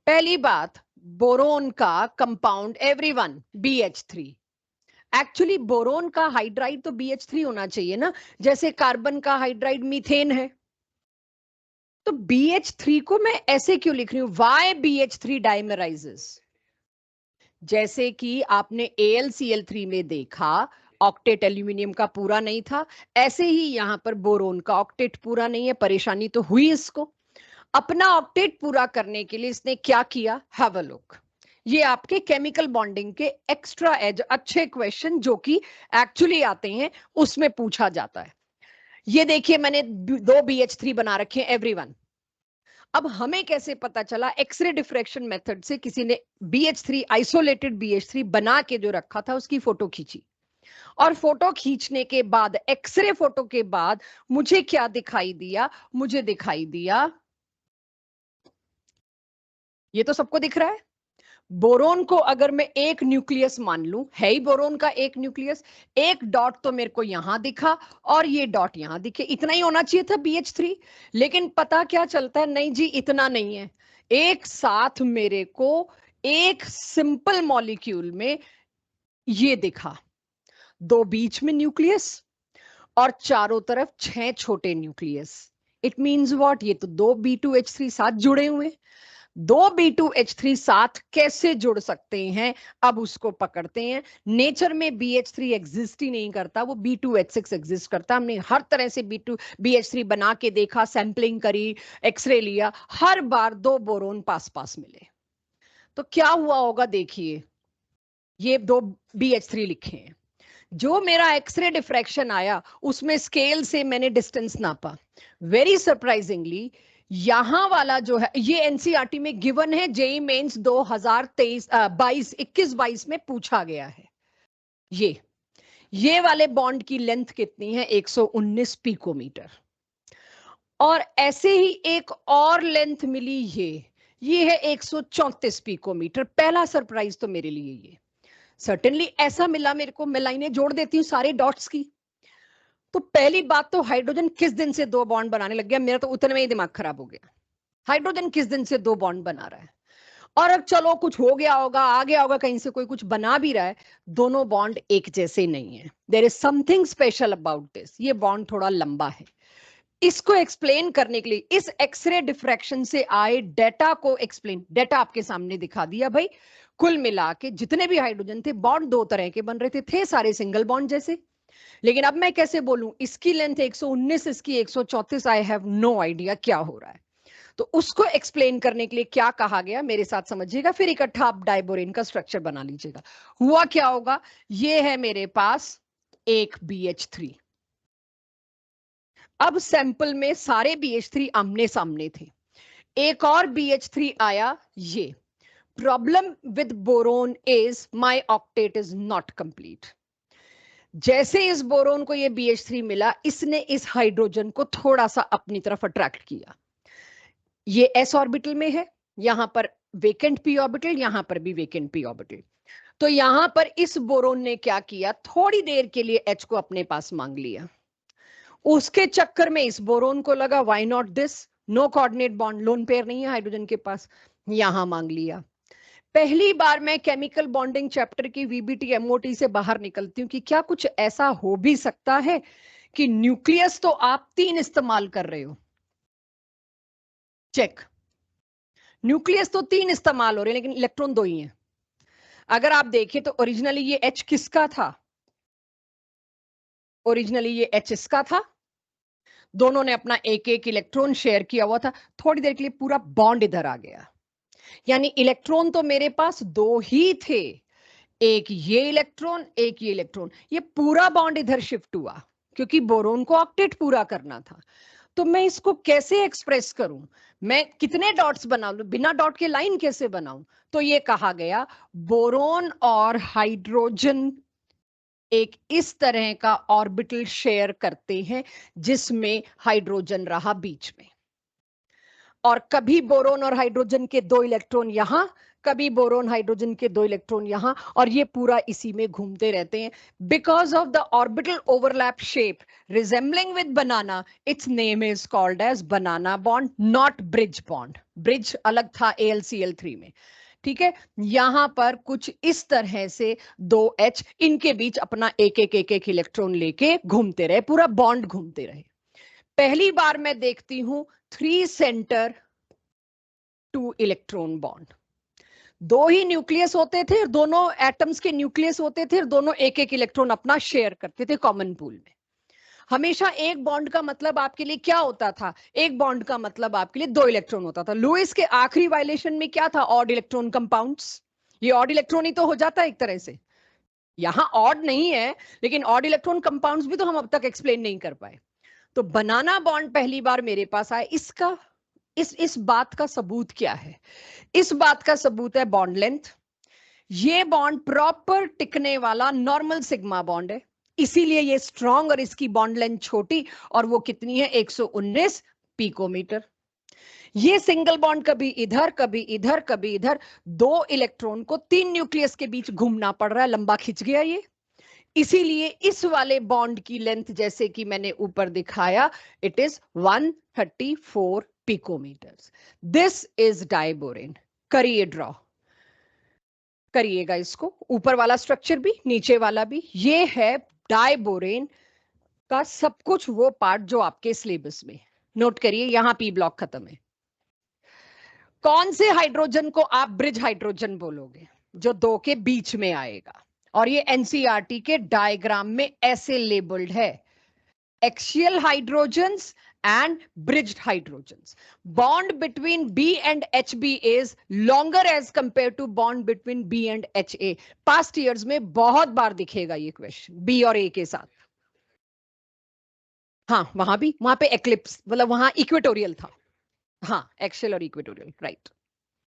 पहली बात, बोरोन का compound everyone BH3, actually boron का हाइड्राइड तो BH3 होना चाहिए ना, जैसे कार्बन का हाइड्राइड मीथेन है, तो BH3 को मैं ऐसे क्यों लिख रही हूं, वाई BH3 डाइमराइजेस, जैसे कि आपने AlCl3 में देखा ऑक्टेट एल्यूमिनियम का पूरा नहीं था, ऐसे ही यहां पर बोरोन का ऑक्टेट पूरा नहीं है, परेशानी तो हुई इसको। अपना ऑक्टेट पूरा करने के लिए इसने क्या किया, हैव अ लुक। ये आपके केमिकल बॉन्डिंग के एक्स्ट्रा एज अच्छे क्वेश्चन जो कि एक्चुअली आते हैं उसमें पूछा जाता है। ये देखिए मैंने 2 BH3 बना रखे हैं एवरीवन। अब हमें कैसे पता चला, एक्सरे डिफ्रैक्शन मेथड से किसी ने BH3, आइसोलेटेड BH3 बना के जो रखा था उसकी फोटो खींची, और फोटो खींचने के बाद, एक्सरे फोटो के बाद मुझे क्या दिखाई दिया, मुझे दिखाई दिया, ये तो सबको दिख रहा है, बोरोन को अगर मैं एक न्यूक्लियस मान लूं, है ही बोरोन का एक न्यूक्लियस, एक डॉट तो मेरे को यहां दिखा और ये डॉट यहां दिखे, इतना ही होना चाहिए था BH3, लेकिन पता क्या चलता है, नहीं जी इतना नहीं है, एक साथ मेरे को एक सिंपल मॉलिक्यूल में ये दिखा, 2 बीच में न्यूक्लियस और चारों तरफ 6 छोटे न्यूक्लियस। इट मींस व्हाट, ये तो 2 B2H3 साथ जुड़े हुए, 2 B2H3 साथ कैसे जुड़ सकते हैं, अब उसको पकड़ते हैं। नेचर में BH3 एग्जिस्ट ही नहीं करता, वो B2H6 एग्जिस्ट करता। हमने हर तरह से BH3 बना के देखा, सैंपलिंग करी, एक्सरे लिया, हर बार 2 बोरोन पास पास मिले। तो क्या हुआ होगा, देखिए ये 2 BH3 लिखे हैं, जो मेरा एक्सरे डिफ्रैक्शन आया उसमें स्केल से मैंने डिस्टेंस नापा, वेरी सरप्राइजिंगली यहां वाला जो है ये एनसीईआरटी में गिवन है, जेई मेंस 2023 22 21-22 में पूछा गया है। ये वाले बॉन्ड की लेंथ कितनी है? 119 पिकोमीटर। और ऐसे ही एक और लेंथ मिली, ये है 134 पिकोमीटर। पहला सरप्राइज तो मेरे लिए ये सर्टेनली ऐसा मिला मेरे को। मैं लाइनें जोड़ देती हूँ सारे डॉट्स की। तो पहली बात तो हाइड्रोजन किस दिन से 2 बॉन्ड बनाने लग गया? मेरा तो उतने में ही दिमाग खराब हो गया। हाइड्रोजन किस दिन से 2 बॉन्ड बना रहा है? और अब चलो कुछ हो गया होगा, आ गया होगा कहीं से, कोई कुछ बना भी रहा है, दोनों बॉन्ड एक जैसे नहीं है। There is something special about this. ये बॉन्ड थोड़ा लंबा है। इसको एक्सप्लेन करने के लिए इस एक्सरे डिफ्रैक्शन से आए डेटा को डेटा आपके सामने दिखा दिया भाई। कुल मिला के जितने भी हाइड्रोजन थे, बॉन्ड 2 तरह के बन रहे थे सारे सिंगल बॉन्ड जैसे। लेकिन अब मैं कैसे बोलूं, इसकी लेंथ 119, इसकी 134, आई हैव नो आइडिया क्या हो रहा है। तो उसको एक्सप्लेन करने के लिए क्या कहा गया, मेरे साथ समझिएगा, फिर इकट्ठा आप डाइबोरेन का स्ट्रक्चर बना लीजिएगा। हुआ क्या होगा, ये है मेरे पास एक BH3। अब सैंपल में सारे BH3 आमने सामने थे। एक और BH3 आया। ये problem with boron is my octet is not complete. जैसे इस बोरोन को ये BH3 मिला, इसने इस हाइड्रोजन को थोड़ा सा अपनी तरफ अट्रैक्ट किया। ये s ऑर्बिटल में है, यहां पर वेकेंट p ऑर्बिटल, यहां पर भी वेकेंट p ऑर्बिटल। तो यहां पर इस बोरोन ने क्या किया, थोड़ी देर के लिए H को अपने पास मांग लिया। उसके चक्कर में इस बोरोन को लगा why not this, no coordinate bond, lone pair नहीं है हाइड्रोजन के पास, यहां मांग लिया। पहली बार मैं केमिकल बॉन्डिंग चैप्टर की VBT MOT से बाहर निकलती हूँ कि क्या कुछ ऐसा हो भी सकता है कि न्यूक्लियस तो आप 3 इस्तेमाल कर रहे हो। चेक, न्यूक्लियस तो 3 इस्तेमाल हो रहे हैं लेकिन इलेक्ट्रॉन 2 ही हैं। अगर आप देखें तो ओरिजिनली ये H किसका था? ओरिजिनली ये H इसका था। दोनों ने अपना एक एक इलेक्ट्रॉन शेयर किया हुआ था। थोड़ी देर के लिए पूरा बॉन्ड इधर आ गया, यानी इलेक्ट्रॉन तो मेरे पास 2 ही थे, एक ये इलेक्ट्रॉन, एक ये इलेक्ट्रॉन। ये पूरा बॉन्ड इधर शिफ्ट हुआ क्योंकि बोरोन को ऑक्टेट पूरा करना था। तो मैं इसको कैसे एक्सप्रेस करूं? मैं कितने डॉट्स बना लूं? बिना डॉट के लाइन कैसे बनाऊं? तो ये कहा गया बोरोन और हाइड्रोजन एक इस तरह का ऑर्बिटल शेयर करते हैं जिसमें हाइड्रोजन रहा बीच में। और कभी बोरोन और हाइड्रोजन के 2 इलेक्ट्रॉन यहां, कभी बोरोन हाइड्रोजन के 2 इलेक्ट्रॉन यहां, और ये पूरा इसी में घूमते रहते हैं। Because of the orbital overlap shape resembling with banana, it's name is called as banana bond, not bridge bond. Bridge अलग था AlCl3 में, ठीक है। यहां पर कुछ इस तरह से 2H इनके बीच अपना एक एक इलेक्ट्रॉन लेके घूमते रहे, पूरा बॉन्ड घूमते रहे। पहली बार मैं देखती हूं 3 सेंटर 2 इलेक्ट्रॉन बॉन्ड। 2 ही न्यूक्लियस होते थे, दोनों एटम्स के न्यूक्लियस होते थे, दोनों एक एक इलेक्ट्रॉन अपना शेयर करते थे कॉमन पूल में। हमेशा एक बॉन्ड का मतलब आपके लिए क्या होता था? एक बॉन्ड का मतलब आपके लिए 2 इलेक्ट्रॉन होता था। लुईस के आखिरी वायलेशन में क्या था? Odd electron compounds. ये ऑड इलेक्ट्रॉन ही तो हो जाता है एक तरह से। यहां ऑड नहीं है, लेकिन ऑड इलेक्ट्रॉन कंपाउंड्स भी तो हम अब तक एक्सप्लेन नहीं कर पाए। तो बनाना बॉन्ड पहली बार मेरे पास आया। इसका इस बात का सबूत क्या है? इस बात का सबूत है बॉन्ड लेंथ। ये बॉन्ड प्रॉपर टिकने वाला नॉर्मल सिग्मा बॉन्ड है, इसीलिए ये स्ट्रॉन्ग, और इसकी बॉन्ड लेंथ छोटी, और वो कितनी है? 119 पिकोमीटर। ये सिंगल बॉन्ड कभी इधर कभी इधर कभी इधर, 2 इलेक्ट्रॉन को 3 न्यूक्लियस के बीच घूमना पड़ रहा है, लंबा खिंच गया ये। इसीलिए इस वाले बॉन्ड की लेंथ जैसे कि मैंने ऊपर दिखाया, it is 134 picometres. This is diborane. करिए ड्रॉ, करिएगा इसको, ऊपर वाला स्ट्रक्चर भी नीचे वाला भी। ये है डाइबोरेन का सब कुछ, वो पार्ट जो आपके सिलेबस में। नोट करिए, यहां P ब्लॉक खत्म है। कौन से हाइड्रोजन को आप ब्रिज हाइड्रोजन बोलोगे? जो 2 के बीच में आएगा, और ये एनसीईआरटी के डायग्राम में ऐसे लेबल्ड है, axial hydrogens and bridged hydrogens. Bond between B and HB is longer as compared to bond between B and HA. Past years में बहुत बार दिखेगा ये क्वेश्चन B और A के साथ। हाँ, वहां भी, वहां पे एक्लिप्स, मतलब वहां इक्वेटोरियल था। हाँ, एक्सियल और इक्वेटोरियल, राइट।